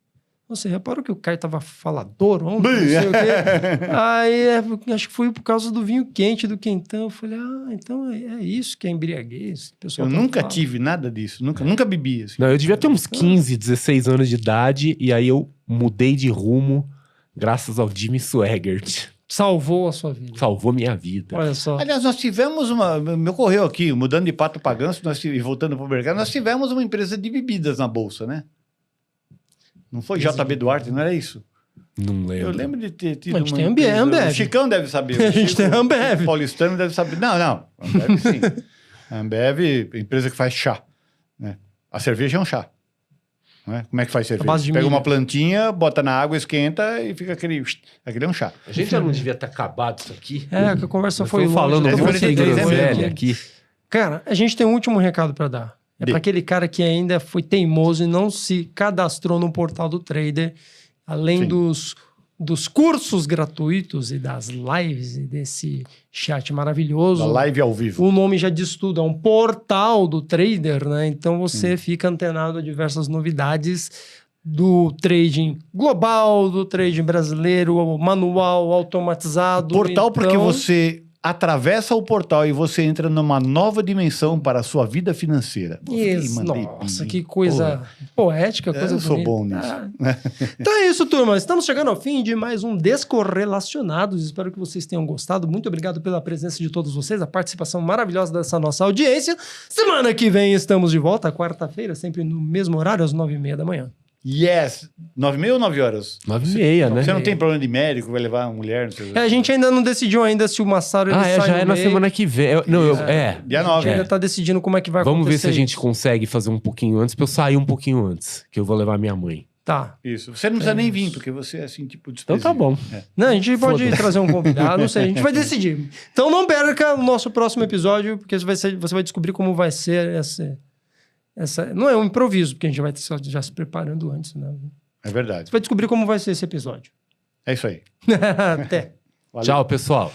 Você reparou que o Caio tava falador ontem, não sei o quê. Aí, acho que foi por causa do vinho quente, do quentão. Eu falei, então é isso que é embriaguez. O pessoal Eu tá nunca falando. tive nada disso. Nunca bebi. Assim. Não, eu devia ter uns 15, 16 anos de idade, e aí eu mudei de rumo graças ao Jimmy Swaggart. Salvou a sua vida. Salvou minha vida. Olha só. Aliás, nós tivemos uma... Me ocorreu aqui, mudando de pato para ganso e voltando para o mercado, nós tivemos uma empresa de bebidas na Bolsa, né? Não foi JB Duarte, não era isso? Não lembro. Eu lembro de ter tido A gente uma tem empresa- Ambev. O Chicão deve saber. A gente tem Ambev. O paulistano deve saber. Não. Ambev sim. A Ambev, empresa que faz chá. Né? A cerveja é um chá. Não é? Como é que faz cerveja? base de Você pega milho. uma plantinha, bota na água, esquenta e fica aquele... Aquele é um chá. A gente já não devia ter acabado isso aqui. É, que a conversa foi Estamos longe. falando né? com Deve uma ser groselha mesmo. aqui. Cara, a gente tem um último recado pra dar. É Dê. para aquele cara que ainda foi teimoso e não se cadastrou no portal do Trader, além Sim. dos cursos gratuitos e das lives e desse chat maravilhoso. Da live ao vivo. O nome já diz tudo, é um portal do Trader, né? Então você fica antenado a diversas novidades do trading global, do trading brasileiro, manual, automatizado. Portal porque Então, você atravessa o portal e você entra numa nova dimensão para a sua vida financeira. Isso, Mandei nossa, bem. que coisa poética, coisa eu sou bonita. bom nisso. Então é isso, turma. Estamos chegando ao fim de mais um Descorrelacionados. Espero que vocês tenham gostado. Muito obrigado pela presença de todos vocês, a participação maravilhosa dessa nossa audiência. Semana que vem estamos de volta, quarta-feira, sempre no mesmo horário, às 9h30 da manhã. Yes. 9h30 ou 9 horas? 9h30, né? Você não tem problema de médico, vai levar uma mulher, não sei. A gente ainda não decidiu ainda se o Massaro ele sai já no é na meio. semana que vem. Dia A 9. gente ainda tá decidindo como é que vai Vamos ver acontecer se a gente isso. consegue fazer um pouquinho antes, pra eu sair um pouquinho antes, que eu vou levar minha mãe. Tá. Isso. Você não precisa nem vir, porque você é assim, tipo, Então tá bom. Não, a gente pode Foda-se. trazer um convidado, não sei, a gente vai decidir. Então não perca o nosso próximo episódio, porque você vai descobrir como vai ser essa... Não é um improviso, porque a gente vai estar já se preparando antes, né? É verdade. Você vai descobrir como vai ser esse episódio. É isso aí. Até. Valeu. Tchau, pessoal.